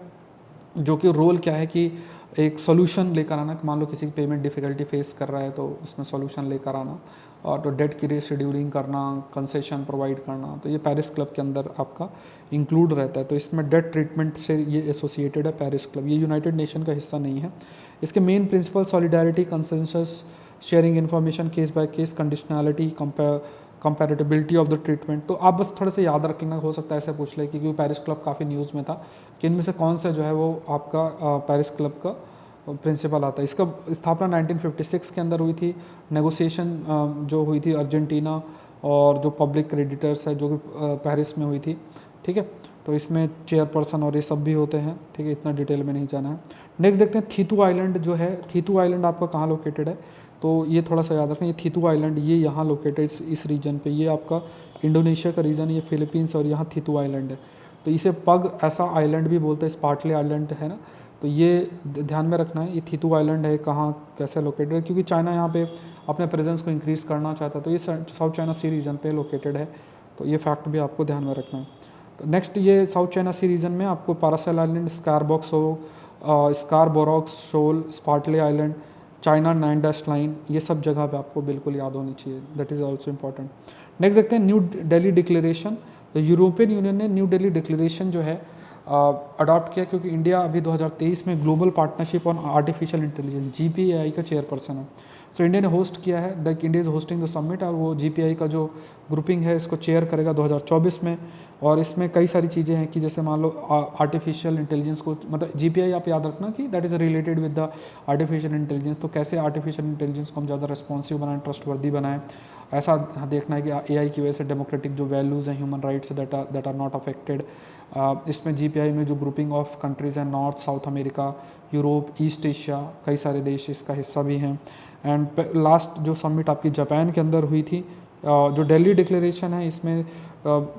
जो कि रोल क्या है कि एक सोल्यूशन लेकर आना, मान लो किसी की पेमेंट डिफ़िकल्टी फेस कर रहा है तो उसमें सोल्यूशन लेकर आना, और तो डेट की रीशेड्यूलिंग करना, कंसेशन प्रोवाइड करना, तो ये पेरिस क्लब के अंदर आपका इंक्लूड रहता है। तो इसमें डेट ट्रीटमेंट से ये एसोसिएटेड है पेरिस क्लब, ये यूनाइटेड नेशन का हिस्सा नहीं है। इसके main principle solidarity, consensus, sharing information, case by case, conditionality, comparability of the treatment. तो आप बस थोड़े से याद रख लेना, हो सकता है ऐसे पूछ ले क्योंकि पेरिस क्लब काफ़ी न्यूज़ में था कि इनमें से कौन सा जो है वो आपका पेरिस क्लब का प्रिंसिपल आता है। इसका स्थापना 1956 के अंदर हुई थी। नेगोशिएशन जो हुई थी अर्जेंटीना और जो पब्लिक क्रेडिटर्स है जो कि पेरिस में हुई थी, ठीक है। तो इसमें चेयरपर्सन और ये सब भी होते हैं, ठीक है, इतना डिटेल में नहीं जाना है। नेक्स्ट देखते हैं, थीतू आइलैंड जो है, थीतू आइलैंड आपका कहाँ लोकेटेड है, तो ये थोड़ा सा याद रखें, ये थीतू आइलैंड ये यहाँ लोकेटेड इस रीजन पे, ये आपका इंडोनेशिया का रीजन, ये फिलीपींस और यहाँ थीतू आइलैंड है। तो इसे पग ऐसा आइलैंड भी बोलते हैं, स्पार्टले आइलैंड है ना, तो ये ध्यान में रखना है, ये थीतू आइलैंड है, कहाँ कैसे लोकेटेड है, क्योंकि चाइना यहाँ पे अपने प्रेजेंस को इंक्रीज़ करना चाहता है, तो ये साउथ चाइना सी रीजन पे लोकेटेड है, तो ये फैक्ट भी आपको ध्यान में रखना है। तो नेक्स्ट ये साउथ चाइना सी रीजन में आपको पारासेल आइलैंड, स्कारबोरॉक्स शोल, स्पार्टले आइलैंड, चाइना 9 लाइन, ये सब जगह पे आपको बिल्कुल याद होनी चाहिए, that is also important. Next देखते हैं न्यू दिल्ली डिक्लेरेशन। तो यूरोपियन यूनियन ने न्यू दिल्ली डिक्लेरेशन जो है अडॉप्ट किया, क्योंकि इंडिया अभी 2023 में global partnership on artificial intelligence GPAI का चेयरपर्सन है। सो इंडिया ने होस्ट किया है, like India is hosting the summit, और वो GPAI का जो ग्रुपिंग है इसको चेयर करेगा 2024 में। और इसमें कई सारी चीज़ें हैं कि जैसे मान लो आर्टिफिशियल इंटेलिजेंस को, मतलब जीपीआई आप याद रखना कि that is related with the artificial intelligence. तो कैसे आर्टिफिशियल इंटेलिजेंस को हम ज़्यादा रिस्पॉन्सिव बनाएं, ट्रस्टवर्दी बनाएं, ऐसा देखना है कि एआई की वजह से डेमोक्रेटिक जो वैल्यूज़ हैं, human rights that are not affected. इसमें जीपीआई में जो ग्रुपिंग ऑफ कंट्रीज़ हैं, North South America, Europe, East Asia, कई सारे देश इसका हिस्सा भी हैं। एंड लास्ट जो समिट आपकी जापान के अंदर हुई थी, जो दिल्ली डिक्लेरेशन है, इसमें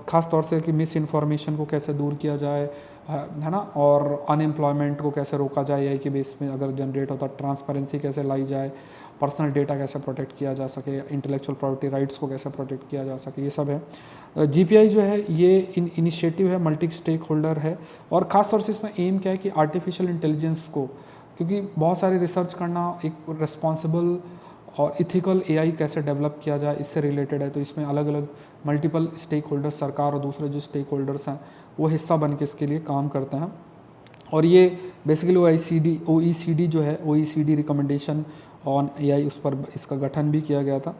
ख़ास तौर से कि मिस इन्फॉर्मेशन को कैसे दूर किया जाए, है ना, और अनएम्प्लॉयमेंट को कैसे रोका जाए एआई के बेस में अगर जनरेट होता, ट्रांसपेरेंसी कैसे लाई जाए, पर्सनल डेटा कैसे प्रोटेक्ट किया जा सके, इंटेलेक्चुअल प्रॉपर्टी राइट्स को कैसे प्रोटेक्ट किया जा सके, ये सब है। जीपीआई जो है ये इनिशिएटिव है, मल्टी स्टेक होल्डर है, और ख़ास तौर से इसमें एम क्या है कि आर्टिफिशियल इंटेलिजेंस को, क्योंकि बहुत सारी रिसर्च करना, एक रिस्पॉन्सिबल और इथिकल एआई कैसे डेवलप किया जाए, इससे रिलेटेड है। तो इसमें अलग अलग मल्टीपल स्टेक होल्डर्स, सरकार और दूसरे जो स्टेक होल्डर्स हैं वो हिस्सा बन के इसके लिए काम करते हैं। और ये बेसिकली OECD जो है, OECD रिकमेंडेशन ऑन एआई, उस पर इसका गठन भी किया गया था।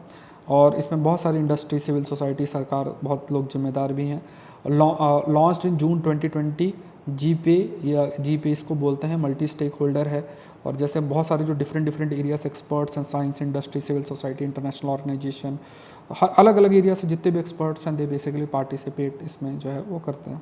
और इसमें बहुत सारी इंडस्ट्री, सिविल सोसाइटी, सरकार, बहुत लोग जिम्मेदार भी हैं। लॉन्च्ड इन जून 2020, जीपे या जीपे इसको बोलते हैं, मल्टी स्टेक होल्डर है। और जैसे बहुत सारे जो डिफरेंट एरियाज एक्सपर्ट्स हैं, science, industry, civil society, international organisation, हर अलग अलग एरिया से जितने भी एक्सपर्ट्स हैं, दे बेसिकली पार्टिसिपेट इसमें जो है वो करते हैं।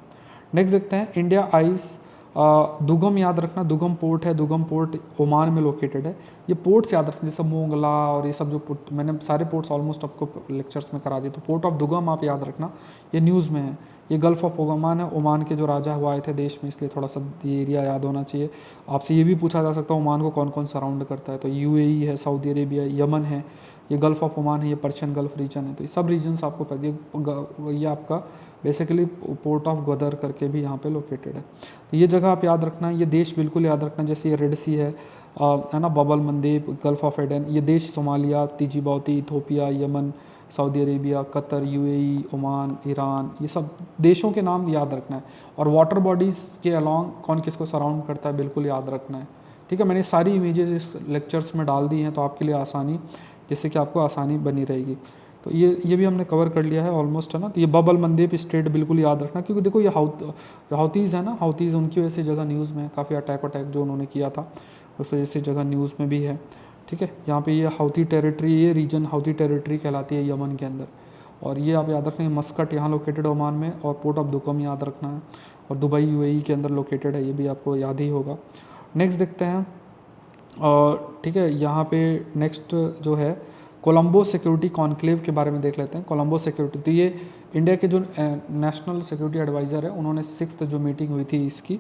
नेक्स्ट देखते हैं इंडिया आइस दुगम, याद रखना दुगम पोर्ट है, दुगम पोर्ट ओमान में लोकेटेड है। ये पोर्ट्स याद रखना, जैसे मोंगला और ये सब जो पोर्ट, मैंने सारे पोर्ट्स ऑलमोस्ट आपको लेक्चर्स में करा दिए। तो पोर्ट ऑफ दुगम आप याद रखना, ये न्यूज़ में है। ये गल्फ ऑफ ओमान है, ओमान के जो राजा हुआ आए थे देश में, इसलिए थोड़ा सा ये एरिया याद होना चाहिए। आपसे ये भी पूछा जा सकता है ओमान को कौन कौन सराउंड करता है, तो यूएई है, सऊदी अरेबिया, यमन है, ये गल्फ ऑफ ओमान है, ये पर्शियन गल्फ रीजन है। तो ये सब रीजन्स आपको पता, ये आपका बेसिकली पोर्ट ऑफ ग्वादर करके भी यहाँ पे लोकेटेड है। तो ये जगह आप याद रखना, ये देश बिल्कुल याद रखना। जैसे ये रेड सी है ना, Bab el Mandeb, Gulf of Aden, ये देश Somalia, Djibouti, Ethiopia, Yemen, Saudi Arabia, Qatar, UAE, Oman, Iran, ये सब देशों के नाम याद रखना है। और वाटर बॉडीज़ के अलॉन्ग कौन किसको सराउंड करता है बिल्कुल याद रखना है। ठीक है, मैंने सारी इमेजेस इस लेक्चर्स में डाल दी हैं, तो आपके लिए आसानी, जिससे कि आपको आसानी बनी रहेगी। तो ये भी हमने कवर कर लिया है ऑलमोस्ट, है ना। तो ये बबल मंदेब स्टेट बिल्कुल याद रखना, क्योंकि देखो ये हाउतीज़ है ना, हाउतीज़, उनकी वजह से जगह न्यूज़ में काफ़ी अटैक जो उन्होंने किया था, उस वजह से जगह न्यूज़ में भी है। ठीक है, यहाँ पे ये हाउती टेरिटरी, ये रीजन हाउती टेरिटरी कहलाती है यमन के अंदर। और ये आप याद रखना, मस्कट यहाँ लोकेटेड है ओमान में, और पोर्ट ऑफ दुकम याद रखना है, और दुबई यूएई के अंदर लोकेटेड है, ये भी आपको याद ही होगा। नेक्स्ट देखते हैं, और ठीक है, यहाँ पे नेक्स्ट जो है कोलंबो सिक्योरिटी कॉन्क्लेव के बारे में देख लेते हैं। कोलंबो सिक्योरिटी, तो ये इंडिया के जो नेशनल सिक्योरिटी एडवाइज़र है, उन्होंने 6th जो मीटिंग हुई थी इसकी,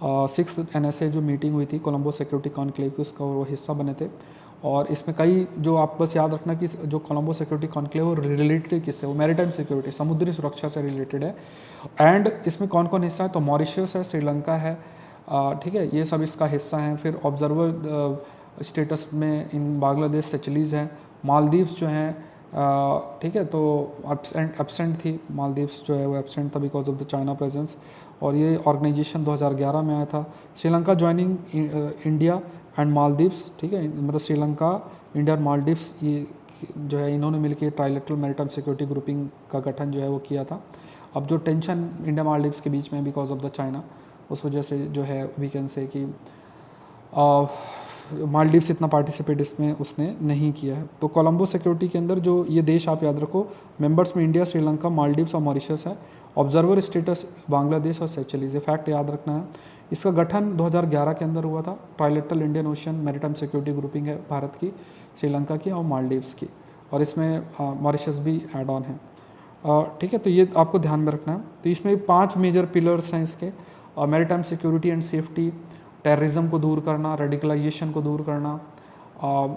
6th NSA जो मीटिंग हुई थी कोलंबो सिक्योरिटी कॉन्क्लेव की, उसका वो हिस्सा बने थे। और इसमें कई जो आप बस याद रखना कि जो कोलंबो सिक्योरिटी कॉन्क्लेव वो रिलेटेड किससे, वो मैरीटाइम सिक्योरिटी, समुद्री सुरक्षा से रिलेटेड है। एंड इसमें कौन कौन हिस्सा है, तो मॉरिशस है, श्रीलंका है, ठीक है, ये सब इसका हिस्सा हैं। फिर ऑब्जर्वर स्टेटस में इन बांग्लादेश, सेचलीज़ हैं, मालदीव्स जो हैं, ठीक है, तो एब्सेंट थी मालदीव्स जो है वो एब्सेंट था because of the China presence. और ये ऑर्गेनाइजेशन 2011 में आया था। Sri Lanka joining India and Maldives, ठीक है, मतलब श्रीलंका, इंडिया और मालदीव्स, ये जो है इन्होंने मिलकर ट्राइलेटरल मैरीटाइम सिक्योरिटी ग्रुपिंग का गठन जो है वो किया था। अब जो टेंशन इंडिया मालदीव्स के बीच में बिकॉज ऑफ द चाइना, उस वजह से जो है वी कैन से कि मालदीव्स इतना पार्टिसिपेट इसमें उसने नहीं किया है। तो कोलंबो सिक्योरिटी के अंदर जो ये देश आप याद रखो, मेंबर्स में इंडिया, श्रीलंका, मालदीव्स और मॉरिशस है। ऑब्जर्वर स्टेटस बांग्लादेश और सेचलीज, ये फैक्ट याद रखना है। इसका गठन 2011 के अंदर हुआ था। Trilateral Indian ocean maritime security grouping है भारत की, श्रीलंका की और मालदीव्स की, और इसमें मॉरिशस भी एड ऑन है। ठीक है, तो ये आपको ध्यान में रखना है। तो इसमें 5 मेजर पिलर्स हैं इसके, maritime security and safety, terrorism को दूर करना, रेडिकलाइजेशन को दूर करना,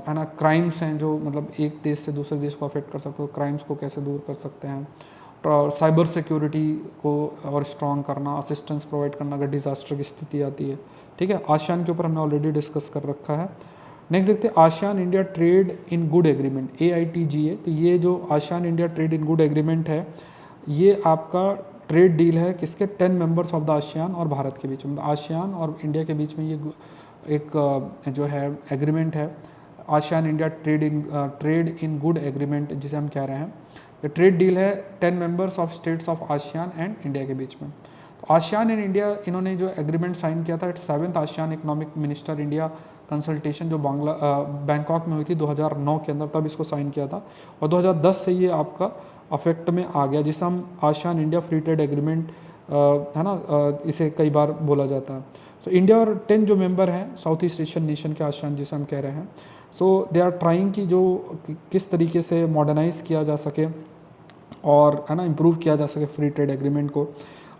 है ना, क्राइम्स हैं जो मतलब एक देश से दूसरे देश को अफेक्ट कर सकते हो, क्राइम्स को कैसे दूर कर सकते हैं, साइबर सिक्योरिटी को और स्ट्रॉन्ग करना, असिस्टेंस प्रोवाइड करना अगर डिज़ास्टर की स्थिति आती है। ठीक है, आसियान के ऊपर हमने ऑलरेडी डिस्कस कर रखा है। नेक्स्ट देखते हैं ASEAN India trade in good agreement, AITGA। तो ये जो ASEAN India trade in good agreement है, ये आपका ट्रेड डील है किसके, 10 मेंबर्स ऑफ द आसियान और भारत के बीच में, मतलब आसियान और इंडिया के बीच में ये एक जो है एग्रीमेंट है, ASEAN India trade in good agreement जिसे हम कह रहे हैं। ये ट्रेड डील है 10 members of states of ASEAN and India के बीच में। तो आसियान एंड इंडिया इन्होंने जो एग्रीमेंट साइन किया था, 7th ASEAN economic minister India consultation जो बैंकॉक में हुई थी 2009 के अंदर, तब इसको साइन किया था और 2010 से ये आपका अफेक्ट में आ गया, जिसे हम ASEAN India free trade agreement है ना, इसे कई बार बोला जाता है। सो इंडिया और 10 जो मेंबर हैं साउथ ईस्ट एशियन नेशन के आसियान जिसे हम कह रहे हैं, सो दे आर ट्राइंग कि जो किस तरीके से मॉडर्नाइज किया जा सके और है ना इम्प्रूव किया जा सके फ्री ट्रेड एग्रीमेंट को,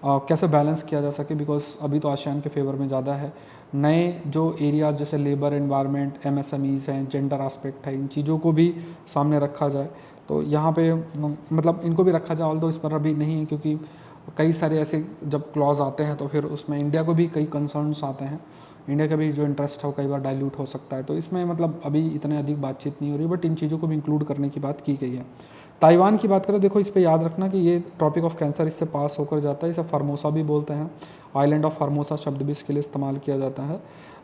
कैसे बैलेंस किया जा सके, बिकॉज अभी तो आसियान के फेवर में ज़्यादा है। नए जो एरियाज़ जैसे लेबर एनवायरनमेंट, MSMEs हैं, जेंडर एस्पेक्ट है, इन चीज़ों को भी सामने रखा जाए। तो यहाँ पे मतलब इनको भी रखा जाए, ऑल्दो इस पर अभी नहीं है क्योंकि कई सारे ऐसे जब क्लॉज आते हैं तो फिर उसमें इंडिया को भी कई कंसर्न्स आते हैं, इंडिया का भी जो इंटरेस्ट है वो कई बार डाइल्यूट हो सकता है। तो इसमें मतलब अभी इतने अधिक बातचीत नहीं हो रही, बट इन चीज़ों को भी इंक्लूड करने की बात की गई है। ताइवान की बात करें, देखो इस पर याद रखना कि ये टॉपिक ऑफ कैंसर इससे पास होकर जाता है। इसे फार्मोसा भी बोलते हैं, आइलैंड ऑफ फार्मोसा शब्द भी इसके लिए इस्तेमाल किया जाता है।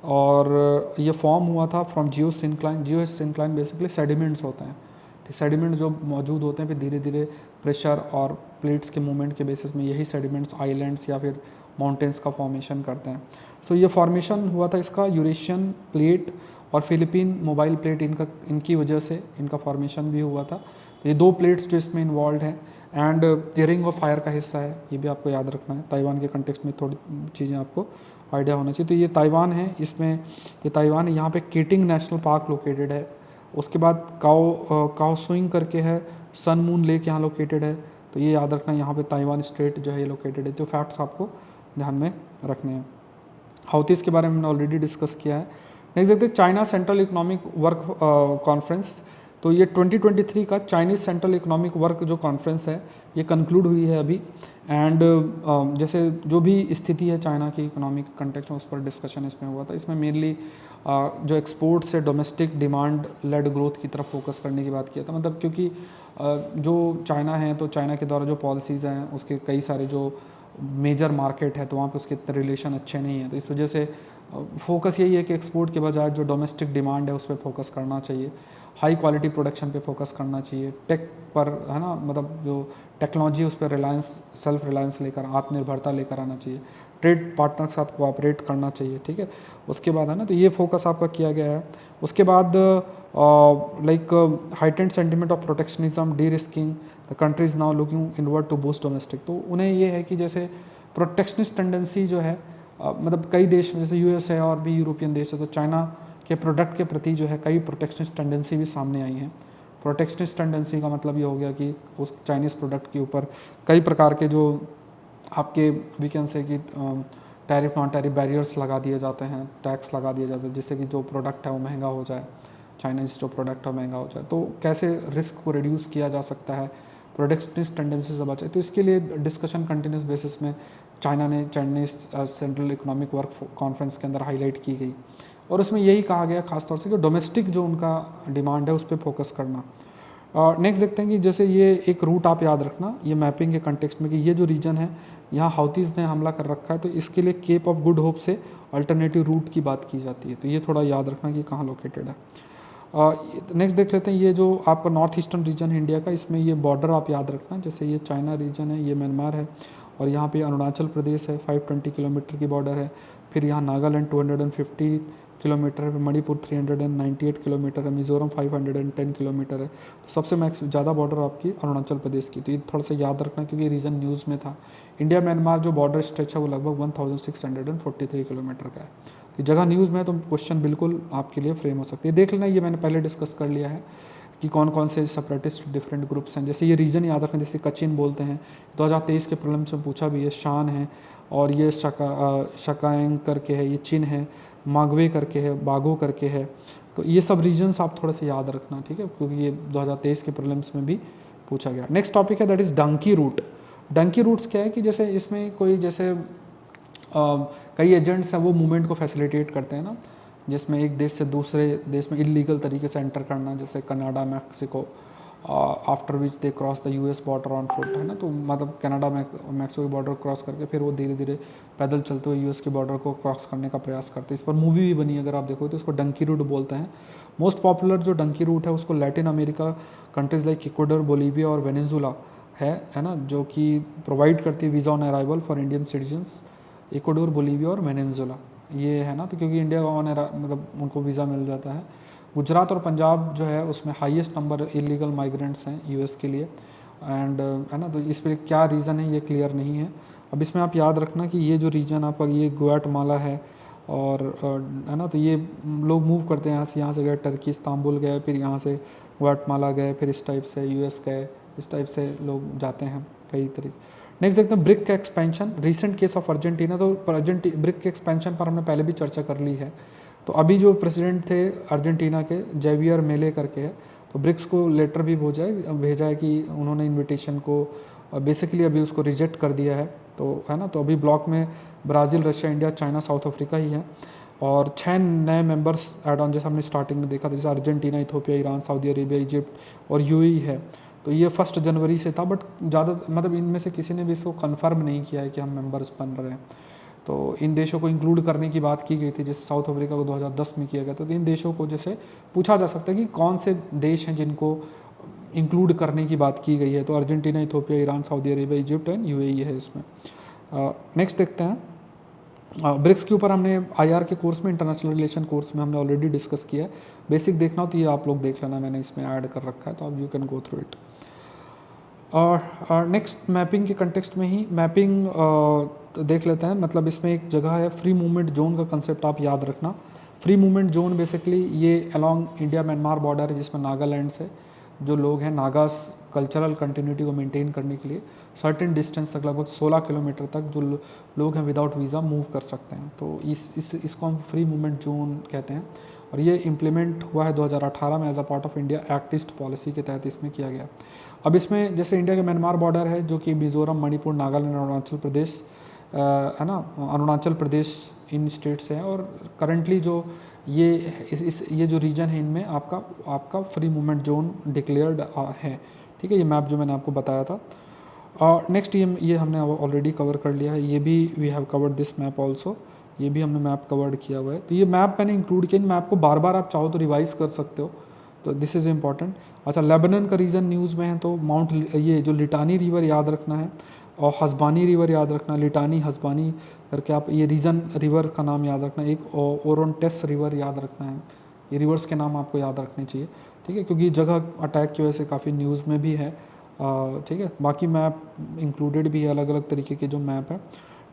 और ये फॉर्म हुआ था from geosyncline. Geosyncline basically sediments होते हैं, ठीक, सेडिमेंट जो मौजूद होते हैं, फिर धीरे धीरे प्रेशर और प्लेट्स के मूवमेंट के बेसिस में यही सेडिमेंट्स आइलैंड्स या फिर माउंटेन्स का फॉर्मेशन करते हैं। सो ये फॉर्मेशन हुआ था इसका यूरेशियन प्लेट और फिलीपीन मोबाइल प्लेट, इनकी वजह से इनका फॉर्मेशन भी हुआ था। तो ये 2 प्लेट्स जो इसमें इन्वॉल्व हैं एंड रिंग ऑफ फायर का हिस्सा है, ये भी आपको याद रखना है। ताइवान के कंटेक्स्ट में थोड़ी चीज़ें आपको आइडिया होना चाहिए। तो ये ताइवान है, इसमें ये ताइवान है, यहाँ पे केटिंग नेशनल पार्क लोकेटेड है। उसके बाद काओसुइंग करके है, सन मून लेक यहाँ लोकेटेड है। तो ये याद रखना, यहाँ पे ताइवान स्टेट जो है ये लोकेटेड है। तो फैक्ट्स आपको ध्यान में रखने हैं। हाउथीज़ के बारे में हमने ऑलरेडी डिस्कस किया है। नेक्स्ट देखते हैं China central economic work conference. तो ये 2023 का चाइनीज़ सेंट्रल इकोनॉमिक वर्क जो कॉन्फ्रेंस है ये कंक्लूड हुई है अभी। एंड जैसे जो भी स्थिति है चाइना की इकोनॉमिक कंटेक्स्ट में, उस पर डिस्कशन इसमें हुआ था। इसमें मेनली जो एक्सपोर्ट से डोमेस्टिक डिमांड लेड ग्रोथ की तरफ फोकस करने की बात किया था। मतलब क्योंकि जो चाइना है, तो चाइना के द्वारा जो पॉलिसीज़ हैं उसके कई सारे जो मेजर मार्केट है तो वहाँ पे उसके इतने रिलेशन अच्छे नहीं हैं। तो इस वजह से फोकस यही है कि एक्सपोर्ट के बजाय जो डोमेस्टिक डिमांड है उस पर फोकस करना चाहिए, हाई क्वालिटी प्रोडक्शन पे फोकस करना चाहिए, टेक पर है ना, मतलब जो टेक्नोलॉजी उस पर रिलायंस, सेल्फ रिलायंस लेकर, आत्मनिर्भरता लेकर आना चाहिए, ट्रेड पार्टनर के साथ कोऑपरेट करना चाहिए, ठीक है। उसके बाद है ना, तो ये फोकस आपका किया गया है। उसके बाद like heightened sentiment of protectionism, derisking, the country is now looking inward to boost domestic. तो उन्हें ये है कि जैसे प्रोटेक्शनिस्ट टेंडेंसी जो है मतलब कई देश में जैसे US है और भी यूरोपियन देश है, तो चाइना के प्रोडक्ट के प्रति जो है कई प्रोटेक्शनिस्ट टेंडेंसी भी सामने आई हैं। प्रोटेक्शनिस्ट टेंडेंसी का मतलब ये हो गया कि उस चाइनीज़ प्रोडक्ट के ऊपर कई प्रकार के जो आपके वी कैन से कि टैरिफ नॉन टैरिफ बैरियर्स लगा दिए जाते हैं, टैक्स लगा दिए जाते हैं, जिससे कि जो प्रोडक्ट है वो महंगा हो जाए, चाइनीज़ जो प्रोडक्ट है महंगा हो जाए। तो कैसे रिस्क को रिड्यूस किया जा सकता है, प्रोटेक्शनिस्ट टेंडेंसी से बचे, तो इसके लिए डिस्कशन कंटिन्यूस बेसिस में चाइना ने Chinese central economic work conference के अंदर हाईलाइट की गई। और उसमें यही कहा गया खासतौर से कि डोमेस्टिक जो उनका डिमांड है उस पर फोकस करना। नेक्स्ट देखते हैं कि जैसे ये एक रूट आप याद रखना ये मैपिंग के कंटेक्स्ट में, कि ये जो रीजन है यहाँ हाउथीज़ ने हमला कर रखा है, तो इसके लिए केप ऑफ गुड होप से अल्टरनेटिव रूट की बात की जाती है। तो ये थोड़ा याद रखना कि कहाँ लोकेटेड है। नेक्स्ट देख लेते हैं ये जो आपका नॉर्थ ईस्टर्न रीजन है इंडिया का, इसमें ये बॉर्डर आप याद रखना, जैसे ये चाइना रीजन है, ये म्यांमार है, और यहाँ पे अरुणाचल प्रदेश है, 520 किलोमीटर की बॉर्डर है। फिर यहाँ नागालैंड 250 किलोमीटर है, मणिपुर 398 किलोमीटर है, मिज़ोरम 510 किलोमीटर है। तो सबसे मैक्स ज़्यादा बॉर्डर आपकी अरुणाचल प्रदेश की। तो ये थोड़ा सा याद रखना क्योंकि रीजन न्यूज़ में था। इंडिया म्यांमार जो बॉर्डर स्ट्रेच है वो लगभग 1643 किलोमीटर का है। तो जगह न्यूज़ में तो क्वेश्चन बिल्कुल आपके लिए फ्रेम हो सकती है। देख लेना, ये मैंने पहले डिस्कस कर लिया है कि कौन कौन से सेपरेटिस्ट डिफरेंट ग्रुप्स हैं। जैसे ये रीजन याद रखना, जैसे कचिन बोलते हैं, 2023 के प्रीलिम्स में पूछा भी है, शान है, और ये शकाएंग करके है, ये चिन है, मागवे करके है, बागो करके है। तो ये सब रीजन्स आप थोड़ा सा याद रखना, ठीक है, क्योंकि ये 2023 के प्रीलिम्स में भी पूछा गया। नेक्स्ट टॉपिक है that is donkey route. Donkey routes क्या है कि जैसे इसमें कोई जैसे कई एजेंट्स हैं वो मूवमेंट को फैसिलिटेट करते हैं ना, जिसमें एक देश से दूसरे देश में इलीगल तरीके से एंटर करना, जैसे Canada, Mexico, after which they cross the US border on foot, है ना। तो मतलब कनाडा में मैक्सिको की बॉर्डर क्रॉस करके फिर वो धीरे धीरे पैदल चलते हुए यूएस के बॉर्डर को क्रॉस करने का प्रयास करते हैं। इस पर मूवी भी बनी, अगर आप देखो तो उसको डंकी रूट बोलते हैं। मोस्ट पॉपुलर जो डंकी रूट है उसको Latin America countries like Ecuador, Bolivia और वेनेजुला है ना, जो कि प्रोवाइड करती है visa on arrival for Indian citizens. Ecuador, Bolivia और वेनेजुला ये है ना, तो क्योंकि इंडिया ऑन मतलब उनको वीज़ा मिल जाता है। गुजरात और पंजाब जो है उसमें हाईएस्ट नंबर इलीगल माइग्रेंट्स हैं यूएस के लिए, एंड है ना, तो इस पर क्या रीज़न है ये क्लियर नहीं है। अब इसमें आप याद रखना कि ये जो रीजन आपका ये ग्वाटेमाला है, और है ना, तो ये लोग मूव करते हैं यहाँ से गए टर्की, इस्तांबुल गए, फिर यहाँ से ग्वाटेमाला गए, फिर इस टाइप से यूएस गए, इस टाइप से लोग जाते हैं कई तरीके। नेक्स्ट देखते हैं ब्रिक का expansion, recent case of Argentina. तो ब्रिक के एक्सपेंशन पर हमने पहले भी चर्चा कर ली है। तो अभी जो प्रेसिडेंट थे अर्जेंटीना के, जेवियर मेले करके है, तो ब्रिक्स को लेटर भी भेजा है कि उन्होंने इनविटेशन को बेसिकली अभी उसको रिजेक्ट कर दिया है। तो है ना, तो अभी ब्लॉक में Brazil, Russia, India, China, South Africa ही है, और 6 नए मेंबर्स ऐड ऑन, जैसे हमने स्टार्टिंग में देखा था, जैसे Argentina, Ethiopia, Iran, Saudi Arabia, Egypt और यूएई है। तो ये 1 जनवरी से था, बट ज़्यादा मतलब इनमें से किसी ने भी इसको कन्फर्म नहीं किया है कि हम मेंबर्स बन रहे हैं। तो इन देशों को इंक्लूड करने की बात की गई थी, जैसे साउथ अफ्रीका को 2010 में किया गया था। तो इन देशों को जैसे पूछा जा सकता है कि कौन से देश हैं जिनको इंक्लूड करने की बात की गई है। तो Argentina, Ethiopia, Iran, Saudi Arabia, Egypt and UAE है इसमें। नेक्स्ट देखते हैं ब्रिक्स के ऊपर हमने आईआर के कोर्स में, इंटरनेशनल रिलेशन कोर्स में हमने ऑलरेडी डिस्कस किया है। बेसिक देखना हो तो ये आप लोग देख लेना, मैंने इसमें ऐड कर रखा है, तो आप you can go through it. और नेक्स्ट मैपिंग के कंटेक्स्ट में ही मैपिंग तो देख लेते हैं। मतलब इसमें एक जगह है फ्री मूवमेंट जोन का कंसेप्ट आप याद रखना। फ्री मूवमेंट जोन बेसिकली ये अलॉन्ग इंडिया म्यांमार बॉर्डर है, जिसमें नागालैंड से जो लोग हैं, नागास कल्चरल कंटिन्यूटी को मेंटेन करने के लिए सर्टेन डिस्टेंस तक, लगभग 16 किलोमीटर तक जो लोग हैं विदाउट वीज़ा मूव कर सकते हैं। तो इसको हम फ्री मूवमेंट जोन कहते हैं, और ये इम्प्लीमेंट हुआ है 2018 में as a part of India Act East policy के तहत इसमें किया गया। अब इसमें जैसे इंडिया के म्यांमार बॉर्डर है, जो कि मिज़ोरम, मणिपुर, नागालैंड, अरुणाचल प्रदेश है ना, अरुणाचल प्रदेश इन स्टेट से है, और करंटली जो ये जो रीजन है इनमें आपका फ्री मूवमेंट जोन डिक्लेयर्ड है। ठीक है, ये मैप जो मैंने आपको बताया था। नेक्स्ट ये हमने ऑलरेडी कवर कर लिया है, ये भी we have covered this map also, ये भी हमने मैप कवर्ड किया हुआ है। तो ये मैप मैंने इंक्लूड किया, इन मैप को बार बार आप चाहो तो रिवाइज कर सकते हो, तो दिस इज़ इम्पॉर्टेंट। अच्छा, लेबनान का रीजन न्यूज़ में है, तो ये जो लिटानी रिवर याद रखना है, और हसबानी रिवर याद रखना, लिटानी हसबानी करके आप ये रीजन रिवर का नाम याद रखना। एक ओरोंटेस रिवर याद रखना है, ये रिवर्स के नाम आपको याद रखने चाहिए। ठीक है, क्योंकि जगह अटैक की वजह से काफ़ी न्यूज़ में भी है। ठीक है, बाकी मैप इंक्लूडेड भी है, अलग अलग तरीके के जो मैप है।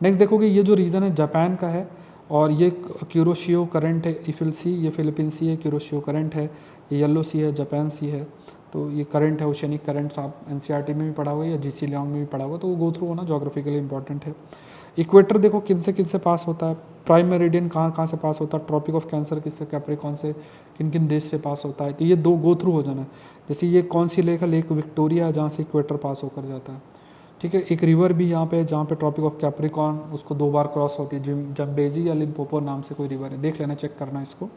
नेक्स्ट देखोगे ये जो रीजन है जापान का है, और ये क्यूरोशियो करंट है, इफिल सी, ये फिलिपीन सी है, क्यूरोशियो करंट है, ये येलो सी है, जापान सी है। तो ये करंट है, ओशनिक करंट्स आप एनसीईआरटी में भी पढ़ा होगा या जीसी लियांग में भी पढ़ा होगा, तो वो गो थ्रू होना जोग्राफिकली इंपॉर्टेंट है। इक्वेटर देखो किन से पास होता है, प्राइम मेरिडियन कहाँ से पास होता है, ट्रॉपिक ऑफ कैंसर किससे, कैप्रिकॉर्न से, किन देश से पास होता है, तो ये 2 गो थ्रू हो जाना है। जैसे ये कौन सी लेक है, लेक विक्टोरिया है, जहाँ से इक्वेटर पास होकर जाता है। ठीक है, एक रिवर भी यहाँ पे जहाँ पे ट्रॉपिक ऑफ कैप्रिकॉर्न उसको 2 बार क्रॉस होती है, जम्बेजी या लिम्पोपो नाम से कोई रिवर है, देख लेना, चेक करना इसको।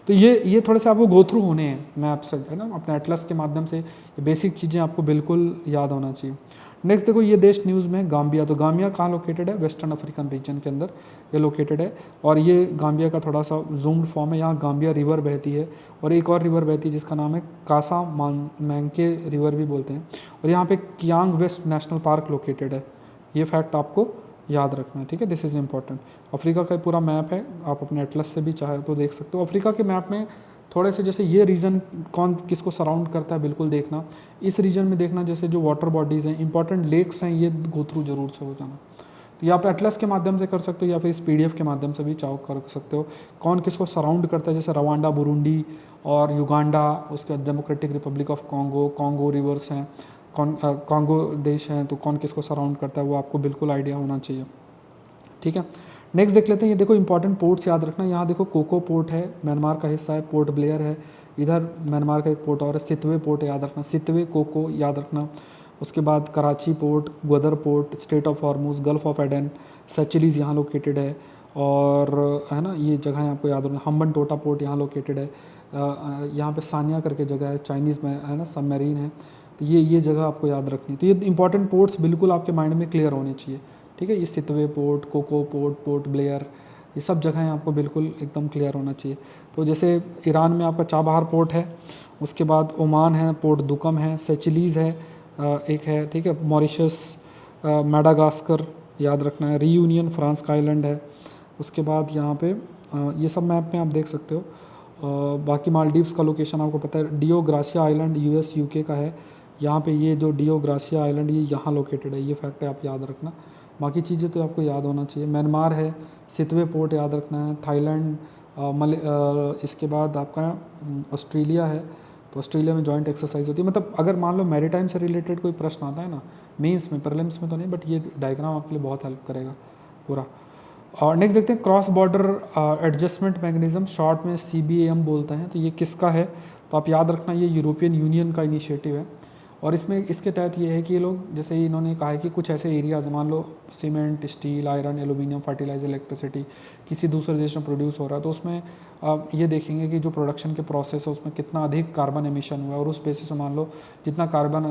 तो ये थोड़े से आपको गो थ्रू होने हैं मैप से, है ना, अपने एटलस के माध्यम से ये बेसिक चीज़ें आपको बिल्कुल याद होना चाहिए। नेक्स्ट देखो ये देश न्यूज़ में गाम्बिया, तो गाम्बिया कहाँ लोकेटेड है, वेस्टर्न अफ्रीकन रीजन के अंदर ये लोकेटेड है, और ये गाम्बिया का थोड़ा सा जूम्ड फॉर्म है। यहाँ गाम्बिया रिवर बहती है, और एक और रिवर बहती है जिसका नाम है कासा मैंके रिवर भी बोलते हैं, और यहाँ पे Kiang West National Park located है। ये फैक्ट आपको याद रखना है। ठीक है, दिस इज़ इंपॉर्टेंट। अफ्रीका का पूरा मैप है, आप अपने एटलस से भी चाहे तो देख सकते हो। अफ्रीका के मैप में थोड़े से जैसे ये रीजन कौन किसको सराउंड करता है बिल्कुल देखना, इस रीजन में देखना, जैसे जो वाटर बॉडीज़ हैं, इंपॉर्टेंट लेक्स हैं, ये गो थ्रू जरूर से हो जाना। तो ये आप एटलस के माध्यम से कर सकते हो, या फिर इस पीडीएफ के माध्यम से भी चाहो कर सकते हो, कौन किसको सराउंड करता है, जैसे रवांडा, बुरुंडी और युगांडा, उसके बाद democratic Republic of Congo reverse हैं, कॉन्गो देश हैं, तो कौन किसको सराउंड करता है वो आपको बिल्कुल आइडिया होना चाहिए। ठीक है, नेक्स्ट देख लेते हैं। ये देखो इंपॉर्टेंट पोर्ट्स याद रखना, यहाँ देखो कोको पोर्ट है, म्यांमार का हिस्सा है, पोर्ट ब्लेयर है, इधर म्यांमार का एक पोर्ट और है, सितवे पोर्ट याद रखना, सितवे कोको याद रखना। उसके बाद Karachi port, Gwadar port, Strait of Hormuz, Gulf of Aden, Seychelles यहाँ लोकेटेड है, और है ना ये जगह आपको याद रखना। हम्बन टोटा पोर्ट यहाँ लोकेटेड है, यहाँ पे सानिया करके जगह है, चाइनीज़ में है ना सबमरीन है, तो ये जगह आपको याद रखनी है। तो ये इंपॉर्टेंट पोर्ट्स बिल्कुल आपके माइंड में क्लियर होने चाहिए, ठीक है। ये Sittwe port, Coco port, Port Blair, ये सब जगहें आपको बिल्कुल एकदम क्लियर होना चाहिए। तो जैसे ईरान में आपका चाबहार पोर्ट है, उसके बाद ओमान है, पोर्ट दुकम है, सेचिलीज़ है एक है, ठीक है। मॉरिशस, मेडागास्कर याद रखना है, रीयूनियन फ्रांस का आइलैंड है। उसके बाद यहाँ पे ये सब मैप में आप देख सकते हो। बाकी मालदीव्स का लोकेशन आपको पता है, Diego Garcia island US UK का है। यहाँ पे ये जो डियो ग्रासिया आइलैंड ये यहाँ लोकेटेड है, ये फैक्ट है, आप याद रखना। बाकी चीज़ें तो आपको याद होना चाहिए। म्यांमार है, सितवे पोर्ट याद रखना है। थाईलैंड, इसके बाद आपका ऑस्ट्रेलिया है, तो ऑस्ट्रेलिया में जॉइंट एक्सरसाइज होती है। मतलब अगर मान लो मैरीटाइम से रिलेटेड कोई प्रश्न आता है ना, मेंस में, प्रीलिम्स में तो नहीं, बट ये डायग्राम आपके लिए बहुत हेल्प करेगा पूरा। और नेक्स्ट देखते हैं cross border adjustment mechanism, short में CBAM बोलते हैं। तो ये किसका है, तो आप याद रखना ये यूरोपियन यूनियन का इनिशिएटिव है। और इसमें इसके तहत ये है कि ये लोग, जैसे इन्होंने कहा है कि कुछ ऐसे एरियाज, मान लो cement, steel, iron, aluminium, fertiliser, electricity किसी दूसरे देश में प्रोड्यूस हो रहा है, तो उसमें ये देखेंगे कि जो प्रोडक्शन के प्रोसेस है उसमें कितना अधिक कार्बन एमिशन हुआ है, और उस बेसिस में मान लो जितना कार्बन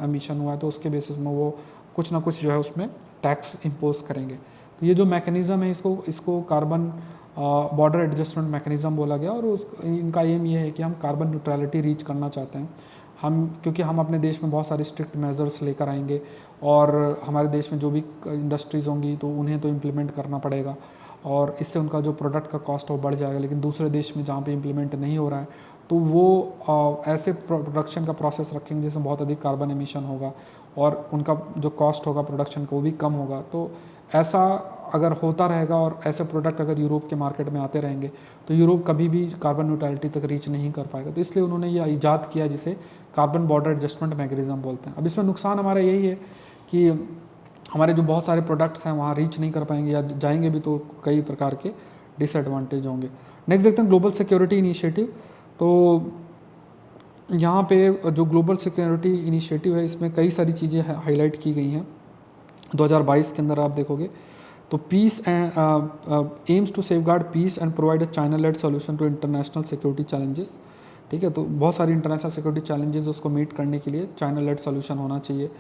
एमिशन हुआ है तो उसके बेसिस में वो कुछ ना कुछ जो है उसमें टैक्स इम्पोज करेंगे। तो ये जो मैकेनिज़्म है इसको कार्बन बॉर्डर एडजस्टमेंट मैकेनिज़्म बोला गया। और इनका एम ये है कि हम कार्बन न्यूट्रलिटी रीच करना चाहते हैं हम, क्योंकि हम अपने देश में बहुत सारे स्ट्रिक्ट मेजर्स लेकर आएंगे, और हमारे देश में जो भी इंडस्ट्रीज़ होंगी तो उन्हें तो इम्प्लीमेंट करना पड़ेगा, और इससे उनका जो प्रोडक्ट का कॉस्ट वो बढ़ जाएगा। लेकिन दूसरे देश में जहाँ पे इम्प्लीमेंट नहीं हो रहा है तो वो ऐसे प्रोडक्शन का प्रोसेस रखेंगे जिसमें बहुत अधिक कार्बन एमिशन होगा, और उनका जो कॉस्ट होगा प्रोडक्शन का वो भी कम होगा। तो ऐसा अगर होता रहेगा और ऐसे प्रोडक्ट अगर यूरोप के मार्केट में आते रहेंगे तो यूरोप कभी भी कार्बन न्यूट्रलिटी तक रीच नहीं कर पाएगा। तो इसलिए उन्होंने ये ईजाद किया जिसे कार्बन बॉर्डर एडजस्टमेंट मैकेनिज्म बोलते हैं। अब इसमें नुकसान हमारा यही है कि हमारे जो बहुत सारे प्रोडक्ट्स हैं वहाँ रीच नहीं कर पाएंगे, या जाएंगे भी तो कई प्रकार के डिसएडवांटेज होंगे। नेक्स्ट देखते हैं ग्लोबल सिक्योरिटी इनिशिएटिव। तो यहाँ पे जो ग्लोबल सिक्योरिटी इनिशिएटिव है इसमें कई सारी चीज़ें हाईलाइट की गई हैं 2022 के अंदर। आप देखोगे तो peace and aims to safeguard peace and provide a China led solution to international security challenges, ठीक है। तो बहुत सारी इंटरनेशनल सिक्योरिटी चैलेंजेस उसको मीट करने के लिए चाइना लेड सोल्यूशन होना चाहिए।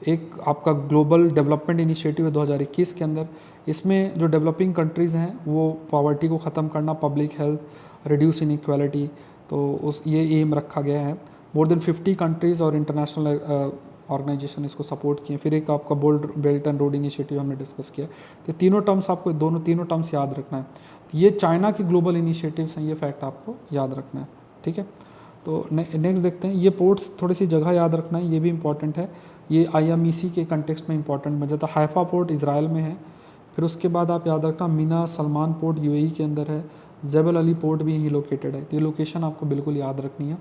एक आपका ग्लोबल डेवलपमेंट इनिशिएटिव है 2021 के अंदर। इसमें जो डेवलपिंग कंट्रीज़ हैं वो पॉवर्टी को ख़त्म करना, पब्लिक हेल्थ, रिड्यूस इनइक्वालिटी, तो उस ये एम रखा गया है। मोर देन 50 कंट्रीज़ और इंटरनेशनल ऑर्गेनाइजेशन इसको सपोर्ट किए। फिर एक आपका bold belt and road initiative हमने डिस्कस किया। तो तीनों टर्म्स आपको तीनों टर्म्स याद रखना है। ये चाइना की ग्लोबल इनिशिएटिव्स हैं, ये फैक्ट आपको याद रखना है, ठीक है। तो नेक्स्ट देखते हैं, ये पोर्ट्स थोड़ी सी जगह याद रखना है, ये भी इंपॉर्टेंट है। ये IMEC के कंटेक्स्ट में इंपॉर्टेंट बन जाता है। हाइफा पोर्ट इज़राइल में है। फिर उसके बाद आप याद रखना मीना सलमान पोर्ट UAE के अंदर है। जेबल अली पोर्ट भी यहीं लोकेटेड है। तो ये लोकेशन आपको बिल्कुल याद रखनी है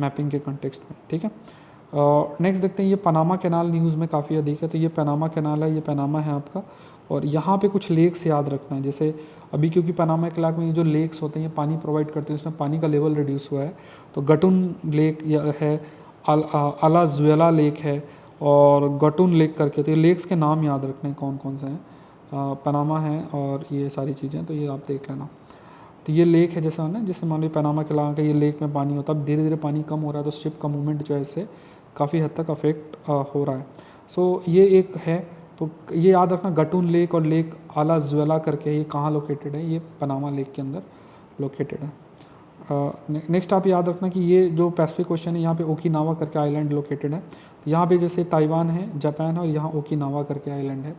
मैपिंग के कंटेक्स्ट में, ठीक है। नेक्स्ट देखते हैं, ये पनामा कैनाल न्यूज़ में काफ़ी अधिक है। तो ये पनामा कैनाल है, ये पनामा है आपका, और यहाँ पे कुछ लेक्स याद रखना है। जैसे अभी क्योंकि पनामा के इलाके में ये जो लेक्स होते हैं ये पानी प्रोवाइड करते हैं, उसमें पानी का लेवल रिड्यूस हुआ है। तो गटुन लेक है, अलाजुएला लेक है, और गटुन लेक करके। तो ये लेक्स के नाम याद रखने हैं कौन कौन से हैं। पनामा है और ये सारी चीज़ें, तो ये आप देख लेना। तो ये लेक है जैसा ना, जैसे मान लो पनामा के इलाके ये लेक में पानी होता है। अब धीरे धीरे पानी कम हो रहा है तो शिप का मूवमेंट जो है इससे काफ़ी हद तक अफेक्ट हो रहा है। सो ये एक है। तो ये याद रखना, गटून लेक और लेक आला ज्वेला करके ये कहाँ लोकेटेड है, ये पनामा लेक के अंदर लोकेटेड है। नेक्स्ट आप याद रखना कि ये जो पैसिफिक ओशन है यहाँ पे ओकिनावा करके आइलैंड लोकेटेड है। तो यहाँ पे जैसे ताइवान है, जापान है, और यहाँ ओकिनावा करके आइलैंड है।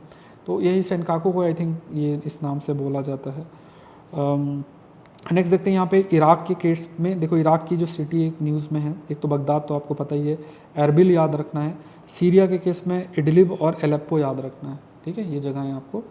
तो यही सेनकाकू को आई थिंक ये इस नाम से बोला जाता है। नेक्स्ट देखते हैं यहाँ पे इराक के केस में। देखो इराक की जो सिटी एक न्यूज़ में है, एक तो बगदाद तो आपको पता ही है, एरबिल याद रखना है। सीरिया के केस में इडलिब और एलेप्पो याद रखना है, ठीक है। ये जगहें आपको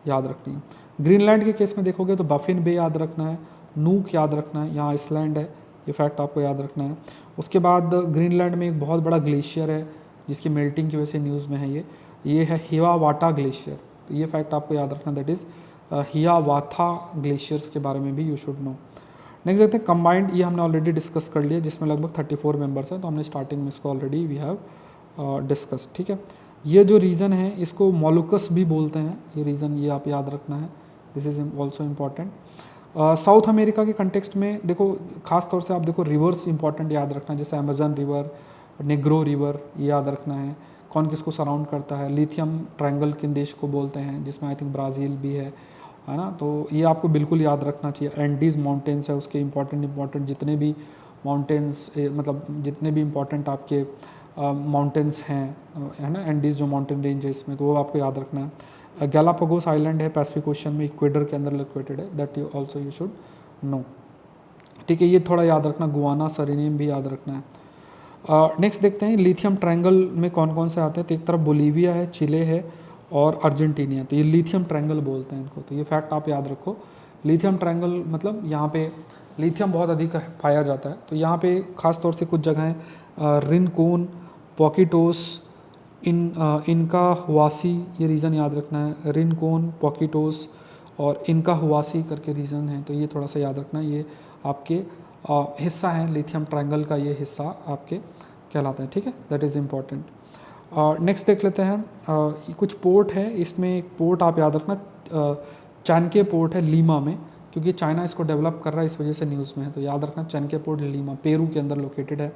याद रखनी है। ग्रीनलैंड के केस में देखोगे तो बफिन बे याद रखना है, नूक याद रखना है, यहाँ आइसलैंड है, ये फैक्ट आपको याद रखना है। उसके बाद ग्रीनलैंड में एक बहुत बड़ा ग्लेशियर है जिसकी मेल्टिंग की वजह से न्यूज़ में है ये है हियावाटा ग्लेशियर। तो ये फैक्ट आपको याद रखना, दैट इज़ हियावाथा ग्लेशियर्स के बारे में भी यू शुड नो। नेक्स्ट देखते हैं कंबाइंड, ये हमने ऑलरेडी डिस्कस कर लिया, जिसमें लगभग 34 मेंबर्स हैं। तो हमने स्टार्टिंग में इसको ऑलरेडी वी हैव डिस्कस, ठीक है। ये जो रीजन है इसको मोलुकस भी बोलते हैं, ये रीजन ये आप याद रखना है, this is also important. South America के कंटेक्स्ट में देखो खास तौर से आप देखो रिवर्स इंपॉर्टेंट याद रखना, जैसे अमेजन रिवर, नेग्रो रिवर, ये याद रखना है। कौन किसको सराउंड करता है, लिथियम ट्रायंगल किन देश को बोलते हैं, जिसमें आई थिंक ब्राज़ील भी है ना। तो ये आपको बिल्कुल याद रखना चाहिए। एंडीज़ माउंटेन्स है, उसके इंपॉर्टेंट जितने भी माउंटेन्स मतलब जितने भी इम्पॉर्टेंट आपके माउंटेन्स हैं, है ना, एंडीज़ जो माउंटेन रेंज है इसमें, तो वो आपको याद रखना है। गैलापागोस आइलैंड है पैसिफिक ओशन में, इक्वेडर के अंदर लोकेटेड है, that you also you should know. ठीक है, ये थोड़ा याद रखना। गुआना, सरीनेम भी याद रखना है। नेक्स्ट देखते हैं लिथियम ट्रायंगल में कौन कौन से आते हैं। तो एक तरफ बोलीविया है, चिले है और अर्जेंटीनिया, तो ये लिथियम ट्रायंगल बोलते हैं इनको। तो ये फैक्ट आप याद रखो। लिथियम ट्रायंगल मतलब यहाँ पे लिथियम बहुत अधिक पाया जाता है। तो यहाँ पे खास तौर से कुछ जगहें रिनकोन, पॉकीटोस, इनका हुआसी, ये रीजन याद रखना है। रिनकोन, पॉकीटोस और इनका हुआसी करके रीजन है, तो ये थोड़ा सा याद रखना। ये आपके हिस्सा है लिथियम ट्रायंगल का, ये हिस्सा आपके कहलाता है। ठीक है, दैट इज़ इम्पॉर्टेंट। नेक्स्ट देख लेते हैं। कुछ पोर्ट है, इसमें एक पोर्ट आप याद रखना, चाणक्य पोर्ट है लीमा में, क्योंकि चाइना इसको डेवलप कर रहा है, इस वजह से न्यूज़ में है। तो याद रखना चाणक्य पोर्ट लीमा, पेरू के अंदर लोकेटेड है।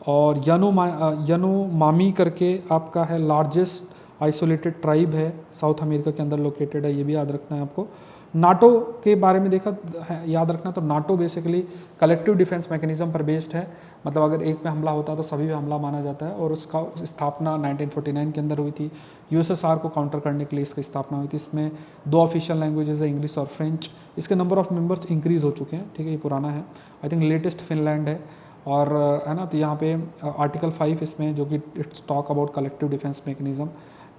और यानोमामी करके आपका है, लार्जेस्ट आइसोलेटेड ट्राइब है, साउथ अमेरिका के अंदर लोकेटेड है, ये भी याद रखना है आपको। नाटो के बारे में देखा है, याद रखना। तो NATO basically collective defence mechanism पर बेस्ड है, मतलब अगर एक पे हमला होता है तो सभी पे हमला माना जाता है। और उसका स्थापना 1949 के अंदर हुई थी। यूएसएसआर को काउंटर करने के लिए इसकी स्थापना हुई थी। इसमें 2 ऑफिशियल लैंग्वेजेस है, इंग्लिश और फ्रेंच। इसके नंबर ऑफ मेंबर्स इंक्रीज़ हो चुके हैं। ठीक है, ये पुराना है, आई थिंक लेटेस्ट फिनलैंड है, और है ना। तो यहाँ पे आर्टिकल 5 इसमें, जो कि it's talk about collective defence mechanism.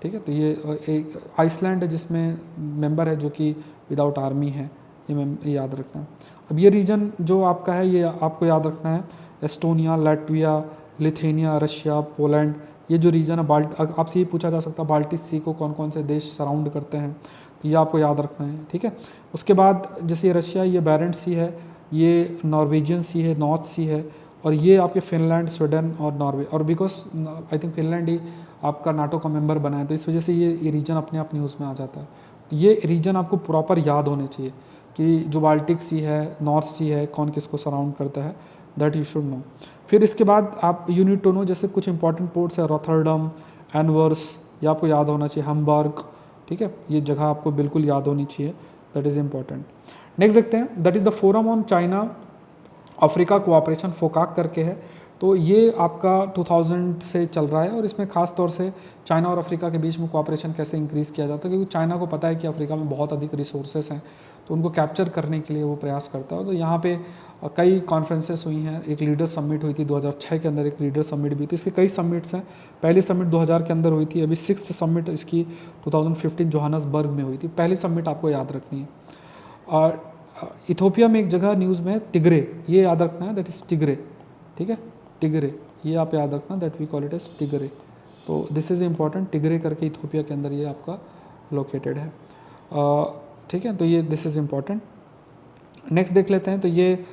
ठीक है, तो ये एक आइसलैंड है जिसमें मेंबर है जो कि विदाउट आर्मी है, ये याद रखना है। अब ये रीजन जो आपका है, ये आपको याद रखना है। Estonia, Latvia, Lithuania, Russia, Poland, ये जो रीजन है आपसे ये पूछा जा सकता है बाल्टिक सी को कौन कौन से देश सराउंड करते हैं, तो ये आपको याद रखना है। ठीक है, उसके बाद जैसे ये रशिया, ये बैरेंट सी है, ये नॉर्वेजियन सी है, नॉर्थ सी है, और ये आपके फिनलैंड, स्वीडन और नॉर्वे। और बिकॉज आई थिंक फिनलैंड ही आपका नाटो का मेंबर बना है, तो इस वजह से ये रीजन अपने आप न्यूज़ में आ जाता है। तो ये रीजन आपको प्रॉपर याद होने चाहिए कि जो बाल्टिक सी है, नॉर्थ सी है, कौन किसको सराउंड करता है, दैट यू शुड नो। फिर इसके बाद आप यूनिट टू नो, जैसे कुछ इंपॉर्टेंट पोर्ट्स है, रॉथरडम, एनवर्स, ये आपको याद होना चाहिए, हम्बर्ग। ठीक है, ये जगह आपको बिल्कुल याद होनी चाहिए, दैट इज़ इंपॉर्टेंट। नेक्स्ट देखते हैं, that is the forum on China Africa cooperation, FOCAC करके है। तो ये आपका 2000 से चल रहा है, और इसमें खास तौर से चाइना और अफ्रीका के बीच में कोऑपरेशन कैसे इंक्रीज़ किया जाता है, क्योंकि चाइना को पता है कि अफ्रीका में बहुत अधिक रिसोर्सेस हैं, तो उनको कैप्चर करने के लिए वो प्रयास करता है। तो यहाँ पे कई कॉन्फ्रेंसेस हुई हैं। एक लीडर समिट हुई थी 2006 के अंदर, एक लीडर समिट भी थी। इसके कई समिट्स हैं। पहली समिट 2000 के अंदर हुई थी, अभी 6th समिट इसकी 2015 जोहानसबर्ग में हुई थी। पहली समिट आपको याद रखनी है। और इथोपिया में एक जगह न्यूज़ में है तिग्रे, ये याद रखना है, दैट इज़ टिग्रे। ठीक है, टिग्रे, ये आप याद रखना, that we call it as Tigray. तो दिस इज़ इम्पॉर्टेंट, टिग्रे करके इथोपिया के अंदर ये आपका लोकेटेड है। ठीक है, तो ये दिस इज़ इम्पॉर्टेंट। नेक्स्ट देख लेते हैं। तो ये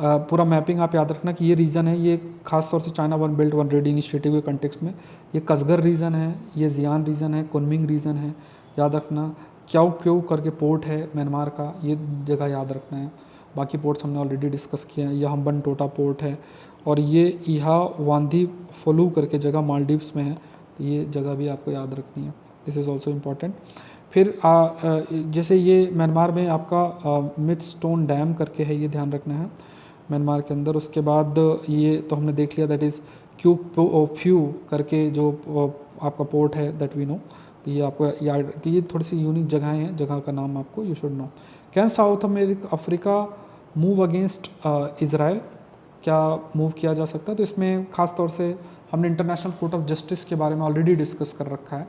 पूरा मैपिंग आप याद रखना कि ये रीजन है, ये खास तौर से China one belt one road initiative के कंटेक्स्ट में, ये कसगर रीजन है, ये जियान रीजन है, कुनमिंग रीजन है, याद रखना। क्याओ प्यो करके पोर्ट है म्यांमार का, ये जगह याद रखना है। बाकी पोर्ट्स हमने ऑलरेडी डिस्कस किए हैं। यह हम्बन टोटा पोर्ट है, और ये इहा वांदी फलू करके जगह मालदीव्स में है, तो ये जगह भी आपको याद रखनी है, दिस इज़ ऑल्सो इम्पॉर्टेंट। फिर जैसे ये म्यांमार में आपका मिड स्टोन डैम करके है, ये ध्यान रखना है म्यांमार के अंदर। उसके बाद ये तो हमने देख लिया, दैट इज़ फ्यू करके जो आपका पोर्ट है, दैट वी नो, ये आपको याद। तो ये थोड़ी सी यूनिक जगहें हैं, जगह का नाम आपको you should know. Can south Africa move against Israel, क्या मूव किया जा सकता है? तो इसमें खास तौर से हमने इंटरनेशनल कोर्ट ऑफ जस्टिस के बारे में ऑलरेडी डिस्कस कर रखा है,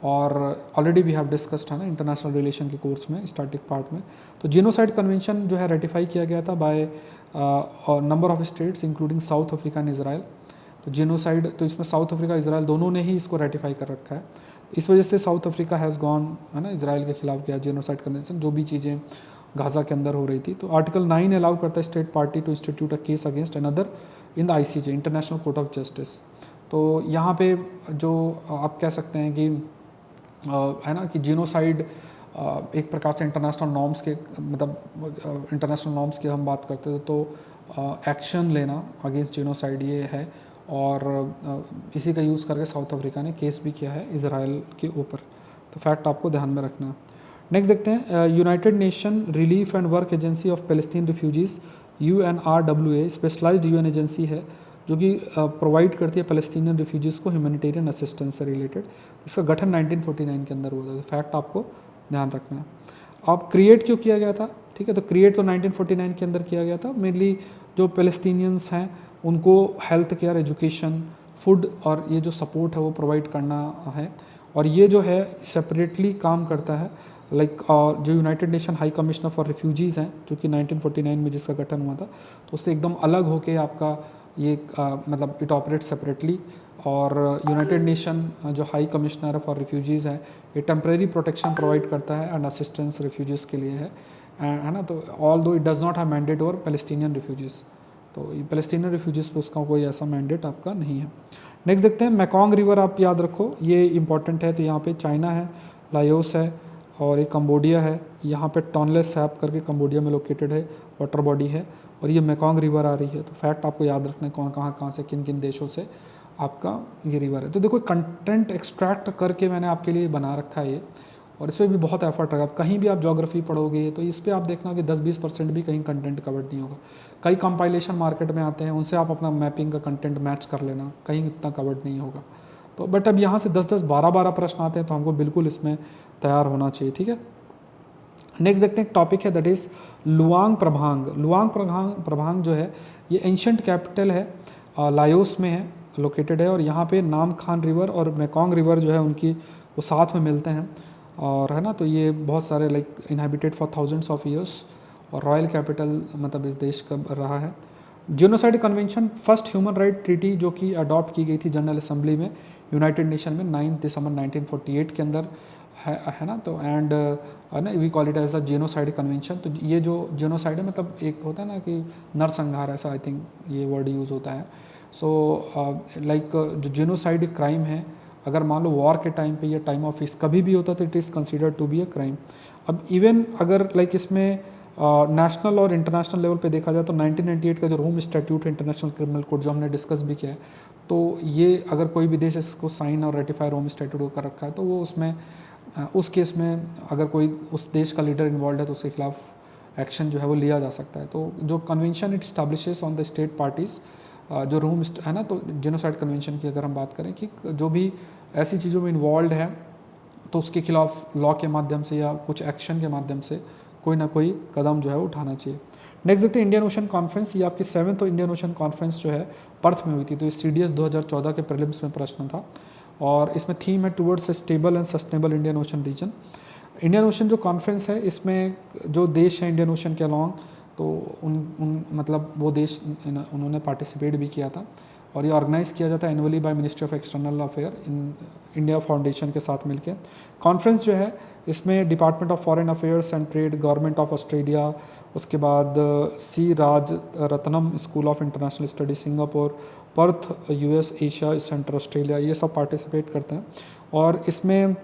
और ऑलरेडी वी हैव डिस्कस्ड है ना इंटरनेशनल रिलेशन के कोर्स में, स्टैटिक पार्ट में। तो जीनोसाइड कन्वेंशन जो है रेटिफाई किया गया था by number of states including south Africa and Israel. तो जीनोसाइड, तो इसमें साउथ अफ्रीका इज़राइल दोनों ने ही इसको रेटिफाई कर रखा है। इस वजह से साउथ अफ्रीका हैज़ गॉन, है ना, इज़राइल के खिलाफ किया जीनोसाइड कन्वेंशन, जो भी चीज़ें गाज़ा के अंदर हो रही थी। तो आर्टिकल 9 अलाउ करता है state party to institute a case against another in the ICJ, International Court of Justice. तो यहाँ पे जो आप कह सकते हैं कि है ना कि जीनोसाइड एक प्रकार से इंटरनेशनल नॉर्म्स के, मतलब इंटरनेशनल नॉर्म्स की हम बात करते थे, तो एक्शन लेना अगेंस्ट जीनोसाइड ये है। और इसी का यूज़ करके साउथ अफ्रीका ने केस भी किया है इजराइल के ऊपर। तो फैक्ट आपको ध्यान में रखना है। नेक्स्ट देखते हैं, United Nation Relief and Works Agency of Palestine refugees UNRWA specialised UN agency है जो कि प्रोवाइड करती है पैलेस्टीनियन रिफ्यूजीज़ को ह्यूमैनिटेरियन असिस्टेंस से रिलेटेड। इसका गठन 1949 के अंदर हुआ था। फैक्ट आपको ध्यान रखना है। अब क्रिएट क्यों किया गया था, ठीक है, तो क्रिएट तो 1949 के अंदर किया गया था। मेनली जो पैलेस्टीनियंस हैं उनको हेल्थ केयर, एजुकेशन, फूड और ये जो सपोर्ट है वो प्रोवाइड करना है। और ये जो है सेपरेटली काम करता है लाइक जो United nation high commissioner for refugees हैं जो कि 1949 में जिसका गठन हुआ था, तो उससे एकदम अलग होके आपका ये मतलब इट ऑपरेट सेपरेटली। और यूनाइटेड नेशन जो हाई कमिश्नर फॉर रिफ्यूजीज़ है ये टेम्प्रेरी प्रोटेक्शन प्रोवाइड करता है एंड असिस्टेंस रिफ्यूजीज़ के लिए है ना। तो ऑल दो it does not have mandate over Palestinian refugees, तो ये पैलेस्टीनियन रिफ्यूजीज़ पर उसका कोई ऐसा मैंडेट आपका नहीं है। नेक्स्ट देखते हैं, मैकोंग रिवर आप याद रखो, ये इंपॉर्टेंट है। तो यहाँ पे चाइना है, लायोस है और एक कंबोडिया है। यहाँ पे टोनले सैप करके कंबोडिया में लोकेटेड है, वाटर बॉडी है, और ये मैकोंग रिवर आ रही है। तो फैक्ट आपको याद रखना है कौन कहाँ से किन किन देशों से आपका ये रिवर है। तो देखो कंटेंट एक्सट्रैक्ट करके मैंने आपके लिए बना रखा है ये, और इसमें भी बहुत एफर्ट लगा। कहीं भी आप ज्योग्राफी पढ़ोगे तो इस पर आप देखना कि 10-20% भी कहीं कंटेंट कवर्ड नहीं होगा। कई कंपाइलेशन मार्केट में आते हैं, उनसे आप अपना मैपिंग का कंटेंट मैच कर लेना, कहीं इतना कवर्ड नहीं होगा। तो बट अब यहाँ से 10-10, 12-12 प्रश्न आते हैं, तो हमको बिल्कुल इसमें तैयार होना चाहिए, ठीक है। नेक्स्ट देखते हैं, एक टॉपिक है दैट इज़ लुआंग प्रभांग। लुआंग प्रभांग जो है ये एंशंट कैपिटल है, लायोस में है, लोकेटेड है। और यहाँ पे नाम खान रिवर और मैकोंग रिवर जो है उनकी वो साथ में मिलते हैं, और है ना। तो ये बहुत सारे like inhabited for thousands of years, और रॉयल कैपिटल मतलब इस देश का रहा है। Genocide convention first human right treaty जो कि अडॉप्ट की गई थी जनरल असेंबली में यूनाइटेड नेशन में 9 दिसंबर 1948 के अंदर है ना। तो एंड ना we call it as the genocide convention. तो ये जो जेनोसाइड है मतलब एक होता है ना कि नरसंहार, ऐसा आई थिंक ये वर्ड यूज़ होता है। सो लाइक जो जेनोसाइड क्राइम है, अगर मान लो वॉर के टाइम पे या टाइम ऑफ पीस कभी भी होता तो it is considered to be a crime. अब इवन अगर लाइक इसमें नेशनल और इंटरनेशनल लेवल पे देखा जाए तो 1998 का जो रोम स्टैट्यूट है इंटरनेशनल क्रिमिनल कोड जो हमने डिस्कस भी किया है, तो ये अगर कोई भी देश इसको साइन और रेटिफाई रोम स्टैट्यूट कर रखा है तो वो उसमें उस केस में अगर कोई उस देश का लीडर इन्वॉल्व है तो उसके खिलाफ एक्शन जो है वो लिया जा सकता है। तो जो convention it establishes on the state parties जो रोम है ना, तो जेनोसाइड कन्वेंशन की अगर हम बात करें कि जो भी ऐसी चीज़ों में इन्वॉल्व है तो उसके खिलाफ लॉ के माध्यम से या कुछ एक्शन के माध्यम से कोई ना कोई कदम जो है वो उठाना चाहिए। नेक्स्ट देखते हैं इंडियन ओशन कॉन्फ्रेंस। ये आपकी 7th इंडियन ओशन कॉन्फ्रेंस जो है पर्थ में हुई थी। तो ये CDS 2014 के प्रीलिम्स में प्रश्न था, और इसमें थीम है towards stable and sustainable Indian Ocean region. Indian Ocean जो कॉन्फ्रेंस है इसमें जो देश हैं इंडियन ओशन के अलॉन्ग, तो उन मतलब वो देश उन्होंने पार्टिसिपेट भी किया था, और ये ऑर्गेनाइज़ किया जाता है annually by Ministry of External Affair in India Foundation के साथ मिलके। कॉन्फ्रेंस जो है इसमें Department of Foreign Affairs and Trade, Government of Australia, उसके बाद C Raj Ratnam School of International Study Singapore, Perth US Asia Centre Australia, ये सब पार्टिसिपेट करते हैं। और इसमें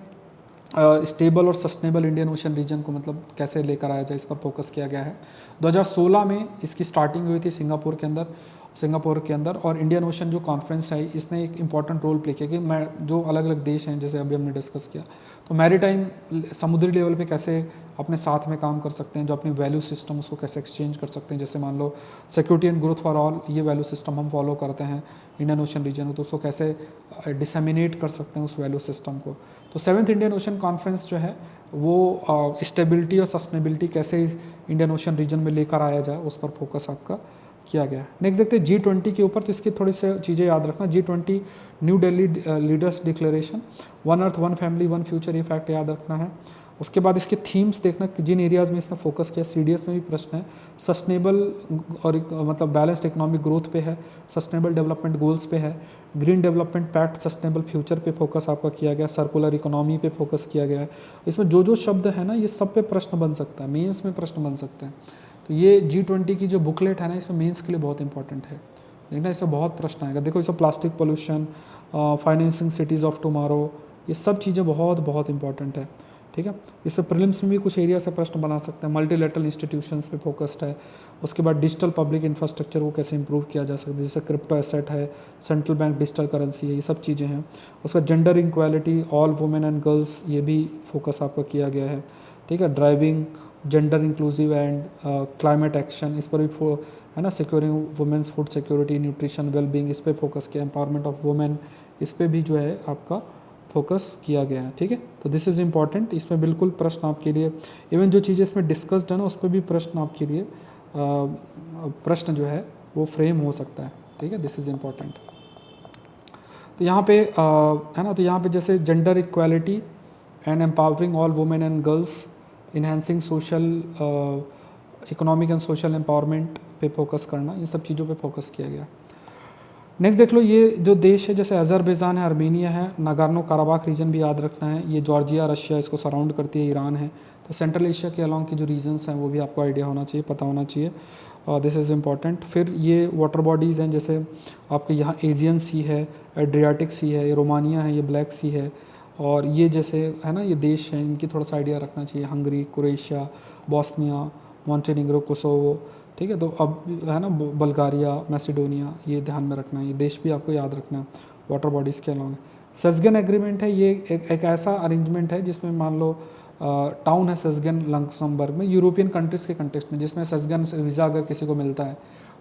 स्टेबल और सस्टेनेबल इंडियन ओशन रीजन को मतलब कैसे लेकर आया जाए इस पर फोकस किया गया है। 2016 में इसकी स्टार्टिंग हुई थी सिंगापुर के अंदर, और इंडियन ओशन जो कॉन्फ्रेंस है इसने एक इंपॉर्टेंट रोल प्ले किया कि मैं जो अलग अलग देश हैं जैसे अभी हमने डिस्कस किया, तो मैरीटाइम समुद्री लेवल पे कैसे अपने साथ में काम कर सकते हैं, जो अपनी वैल्यू सिस्टम उसको कैसे एक्सचेंज कर सकते हैं। जैसे मान लो security and growth for all, ये वैल्यू सिस्टम हम फॉलो करते हैं इंडियन ओशन रीजन में, तो उसको कैसे डिसेमिनेट कर सकते हैं उस वैल्यू सिस्टम को। तो 7th इंडियन ओशन कॉन्फ्रेंस जो है वो स्टेबिलिटी और सस्टेनेबिलिटी कैसे इंडियन ओशन रीजन में लेकर आया जाए उस पर फोकस आपका किया गया है। नेक्स्ट देखते हैं G20 के ऊपर। तो इसकी थोड़ी सी चीज़ें याद रखना। G20 new Delhi leaders declaration, 1 अर्थ 1 फैमिली 1 फ्यूचर, ये फैक्ट याद रखना है। उसके बाद इसके थीम्स देखना कि जिन एरियाज़ में इसने फोकस किया, CDS में भी प्रश्न है। सस्टेनेबल और मतलब बैलेंस्ड इकोनॉमिक ग्रोथ पे है, सस्टेनेबल डेवलपमेंट गोल्स पे है, green development pact sustainable future पे फोकस आपका किया गया, सर्कुलर इकोनॉमी पे फोकस किया गया है। इसमें जो जो शब्द है ना ये सब पे प्रश्न बन सकता है, मेंस में प्रश्न बन सकते हैं। तो ये G20 की जो बुकलेट है ना इसमें मेंस के लिए बहुत इंपॉर्टेंट है, देखना इससे बहुत प्रश्न आएगा। देखो इसमें plastic pollution, financing cities of tomorrow, ये सब चीज़ें बहुत बहुत इंपॉर्टेंट है। ठीक है। इस पर प्रीलिम्स में भी कुछ एरिया से प्रश्न बना सकते हैं। मल्टीलेटरल इंस्टीट्यूशंस पे फोकस्ड है। उसके बाद डिजिटल पब्लिक इंफ्रास्ट्रक्चर को कैसे इंप्रूव किया जा सकता है, जैसे क्रिप्टो एसेट है, सेंट्रल बैंक डिजिटल करेंसी है, ये सब चीज़ें हैं। उसका gender equality, all women and girls, ये भी फोकस आपका किया गया है, ठीक है। Driving gender inclusive and climate action, इस पर भी है ना। Securing women's food security, nutrition, wellbeing, इस पर फोकस किया। एम्पावरमेंट ऑफ वुमेन, इस पर भी जो है आपका फोकस किया गया है, ठीक है। तो दिस इज़ इम्पॉर्टेंट, इसमें बिल्कुल प्रश्न आपके लिए, इवन जो चीज़ें इसमें डिस्कस्ड है ना, उस पर भी प्रश्न आपके लिए प्रश्न जो है वो फ्रेम हो सकता है, ठीक है। This is important. तो यहाँ पे है ना, तो यहाँ पे जैसे gender equality and empowering all women and girls, enhancing social economic and social empowerment पे फोकस करना, ये सब चीज़ों पे फोकस किया गया। नेक्स्ट देख लो, ये जो देश है जैसे अज़रबैजान है, आर्मेनिया है, नागोर्नो कराबाख रीजन भी याद रखना है, ये जॉर्जिया, रशिया इसको सराउंड करती है, ईरान है। तो सेंट्रल एशिया के अलॉन्ग के जो रीजन्स हैं वो भी आपको आइडिया होना चाहिए, पता होना चाहिए, दिस इज़ इम्पॉर्टेंट। फिर ये वाटर बॉडीज़ हैं, जैसे आपके यहाँ एजियन सी है, एड्रियाटिक सी है, ये रोमानिया है, ये ब्लैक सी है, और ये जैसे है ना ये देश हैं, इनकी थोड़ा सा आइडिया रखना चाहिए। Hungary, Croatia, Bosnia, Montenegro, Kosovo, ठीक है। तो अब है ना बल्गारिया, मैसिडोनिया, ये ध्यान में रखना है, ये देश भी आपको याद रखना है वाटर बॉडीज़ के अलॉन्ग। सजगन एग्रीमेंट है, ये एक ऐसा अरेंजमेंट है जिसमें मान लो टाउन है सजगन लक्समबर्ग में, यूरोपियन कंट्रीज़ के कंटेक्स्ट में, जिसमें सजगन वीज़ा अगर किसी को मिलता है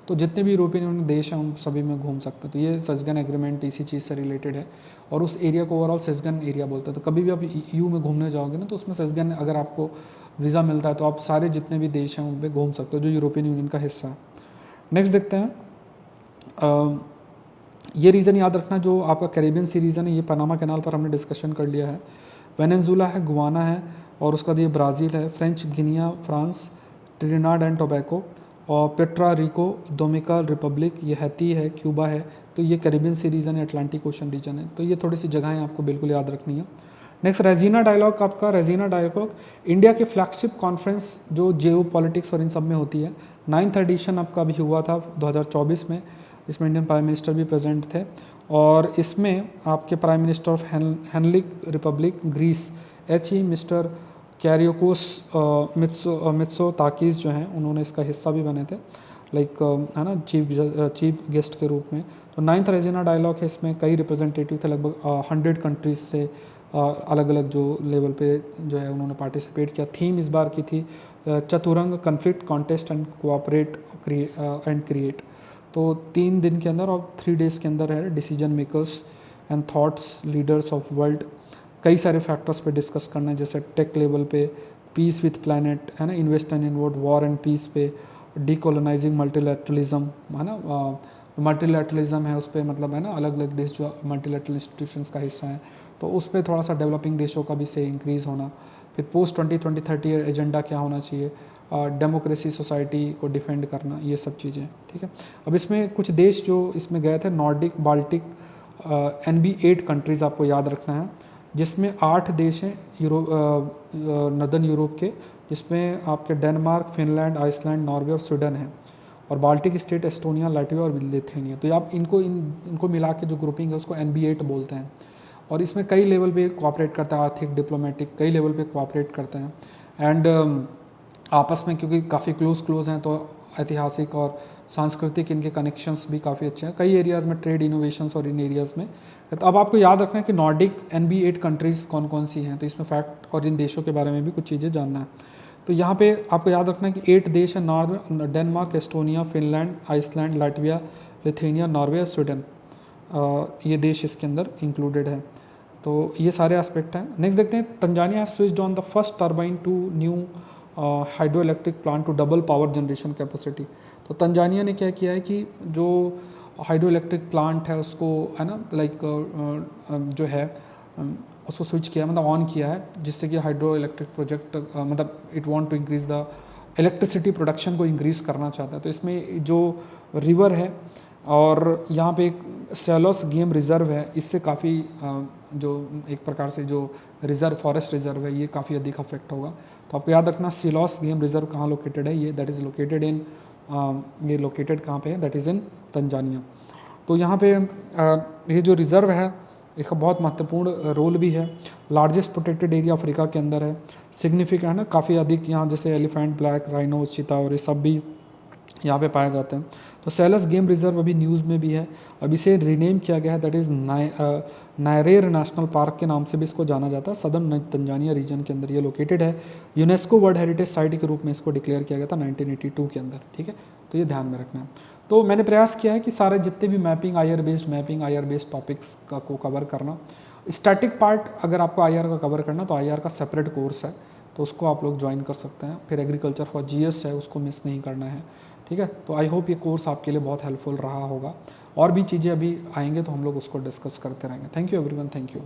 तो जितने भी यूरोपियन यूनियन देश हैं उन सभी में घूम सकते हैं। तो ये सजगन एग्रीमेंट इसी चीज़ से रिलेटेड है, और उस एरिया को ओवरऑल सजगन एरिया बोलते हैं। तो कभी भी आप यू में घूमने जाओगे ना, तो उसमें सजगन अगर आपको वीज़ा मिलता है तो आप सारे जितने भी देश हैं उन पर घूम सकते हो जो यूरोपियन यूनियन का हिस्सा है। नेक्स्ट देखते हैं, ये रीज़न याद रखना जो आपका कैरेबियन सी रीजन है, ये पनामा कैनाल पर हमने डिस्कशन कर लिया है। वेनेजुला है, गुआना है, और उसका ये ब्राज़ील है, French Guinea, France, Trinidad and tobacco, और पेट्रा रिको, डोमिनिकन रिपब्लिक, ये हैती है, क्यूबा है। तो ये कैरेबियन सी रीजन है, अटलांटिक ओशन रीजन है। तो ये थोड़ी सी जगहें आपको बिल्कुल याद रखनी है। नेक्स्ट रेजिना डायलॉग, आपका रेजिना डायलॉग इंडिया के फ्लैगशिप कॉन्फ्रेंस जो जियो पॉलिटिक्स और इन सब में होती है। 9th एडिशन आपका अभी हुआ था 2024 में, इसमें इंडियन प्राइम मिनिस्टर भी प्रेजेंट थे, और इसमें आपके प्राइम मिनिस्टर ऑफ हेनलिक रिपब्लिक ग्रीस ही मिस्टर कैरियोकोस मित्सोताकीस जो हैं, उन्होंने इसका हिस्सा भी बने थे, लाइक है ना चीफ गेस्ट के रूप में। तो 9th रेजिना डायलॉग है, इसमें कई रिप्रेजेंटेटिव थे, लगभग 100 कंट्रीज से अलग अलग जो लेवल पे जो है उन्होंने पार्टिसिपेट किया। थीम इस बार की थी Chaturang, conflict, contest and cooperate and create. तो 3 दिन के अंदर और 3 डेज़ के अंदर है decision makers and thoughts leaders of world, कई सारे फैक्टर्स पे डिस्कस करना है, जैसे टेक लेवल पे, पीस विथ प्लानट है ना, invest and inward, war and peace पे, डीकोलोनाइजिंग मल्टीलैटरलिज्म है ना, मल्टीलैटरलिज्म है उस पर, मतलब है ना अलग अलग देश जो मल्टीलैटरल इंस्टीट्यूशंस का हिस्सा है, तो उस पर थोड़ा सा डेवलपिंग देशों का भी से इंक्रीज़ होना। फिर पोस्ट 2030 एजेंडा क्या होना चाहिए, डेमोक्रेसी सोसाइटी को डिफेंड करना, ये सब चीज़ें, ठीक है। अब इसमें कुछ देश जो इसमें गए थे, नॉर्डिक, बाल्टिक, NB8 कंट्रीज़ आपको याद रखना है, जिसमें 8 देश हैं नदर्न यूरोप के, जिसमें आपके डेनमार्क, फिनलैंड, आइसलैंड, नॉर्वे और स्वीडन है, और बाल्टिक स्टेट एस्टोनिया, लाटविया और लिथुआनिया। तो आप इनको मिला के जो ग्रुपिंग है उसको NB8 बोलते हैं, और इसमें कई लेवल पे कोऑपरेट करता है, आर्थिक, डिप्लोमेटिक, कई लेवल पे कोऑपरेट करते हैं, एंड आपस में क्योंकि काफ़ी क्लोज हैं तो ऐतिहासिक और सांस्कृतिक इनके कनेक्शंस भी काफ़ी अच्छे हैं, कई एरियाज़ में ट्रेड इनोवेशंस और इन एरियाज़ में। तो अब आपको याद रखना है कि नॉर्डिक NB8 कंट्रीज़ कौन कौन सी हैं, तो इसमें फैक्ट और इन देशों के बारे में भी कुछ चीज़ें जानना है। तो यहाँ पे आपको याद रखना है कि 8 देश हैं, Denmark, Estonia, Finland, Iceland, Latvia, Lithuania, Norway, Sweden, ये देश इसके अंदर इंक्लूडेड है। तो ये सारे एस्पेक्ट हैं। नेक्स्ट देखते हैं, Tanzania switched on the first turbine to new hydroelectric plant to double power generation capacity. तो तंजानिया ने क्या किया है कि जो हाइड्रो इलेक्ट्रिक प्लांट है उसको है ना लाइक जो है उसको स्विच किया, मतलब ऑन किया है, जिससे कि हाइड्रो इलेक्ट्रिक प्रोजेक्ट मतलब it want to increase the electricity production को इंक्रीज़ करना चाहता है। तो इसमें जो रिवर है और यहाँ पे एक सेलोस गेम रिज़र्व है, इससे काफ़ी जो एक प्रकार से जो रिज़र्व फॉरेस्ट रिज़र्व है ये काफ़ी अधिक अफेक्ट होगा। तो आपको याद रखना सिलोस गेम रिज़र्व कहाँ लोकेटेड है, ये दैट इज़ लोकेटेड इन ये लोकेटेड कहाँ पे है, दैट इज़ इन तंजानिया। तो यहाँ पे ये जो रिज़र्व है एक बहुत महत्वपूर्ण रोल भी है। लार्जेस्ट प्रोटेक्टेड एरिया अफ्रीका के अंदर है, सिग्निफिकेंट है ना, काफ़ी अधिक यहाँ जैसे एलिफेंट, ब्लैक राइनोज, चीता और ये सब भी यहाँ पे पाए जाते हैं। तो सेलस गेम रिजर्व अभी न्यूज़ में भी है, अब इसे रीनेम किया गया है, दैट इज़ नायरेर नेशनल पार्क के नाम से भी इसको जाना जाता है। सदर्न तंजानिया रीजन के अंदर ये लोकेटेड है। यूनेस्को वर्ल्ड हेरिटेज साइट के रूप में इसको डिक्लेयर किया गया था 1982 के अंदर, ठीक है। तो ये ध्यान में रखना है। तो मैंने प्रयास किया है कि सारे जितने भी मैपिंग आईआर बेस्ड टॉपिक्स का को कवर करना। स्टैटिक पार्ट अगर आपको आईआर का कवर करना तो आईआर का सेपरेट कोर्स है, तो उसको आप लोग ज्वाइन कर सकते हैं। फिर एग्रीकल्चर फॉर जीएस है, उसको मिस नहीं करना है, ठीक है। तो आई होप ये कोर्स आपके लिए बहुत हेल्पफुल रहा होगा। और भी चीज़ें अभी आएंगे तो हम लोग उसको डिस्कस करते रहेंगे। Thank you everyone, thank you.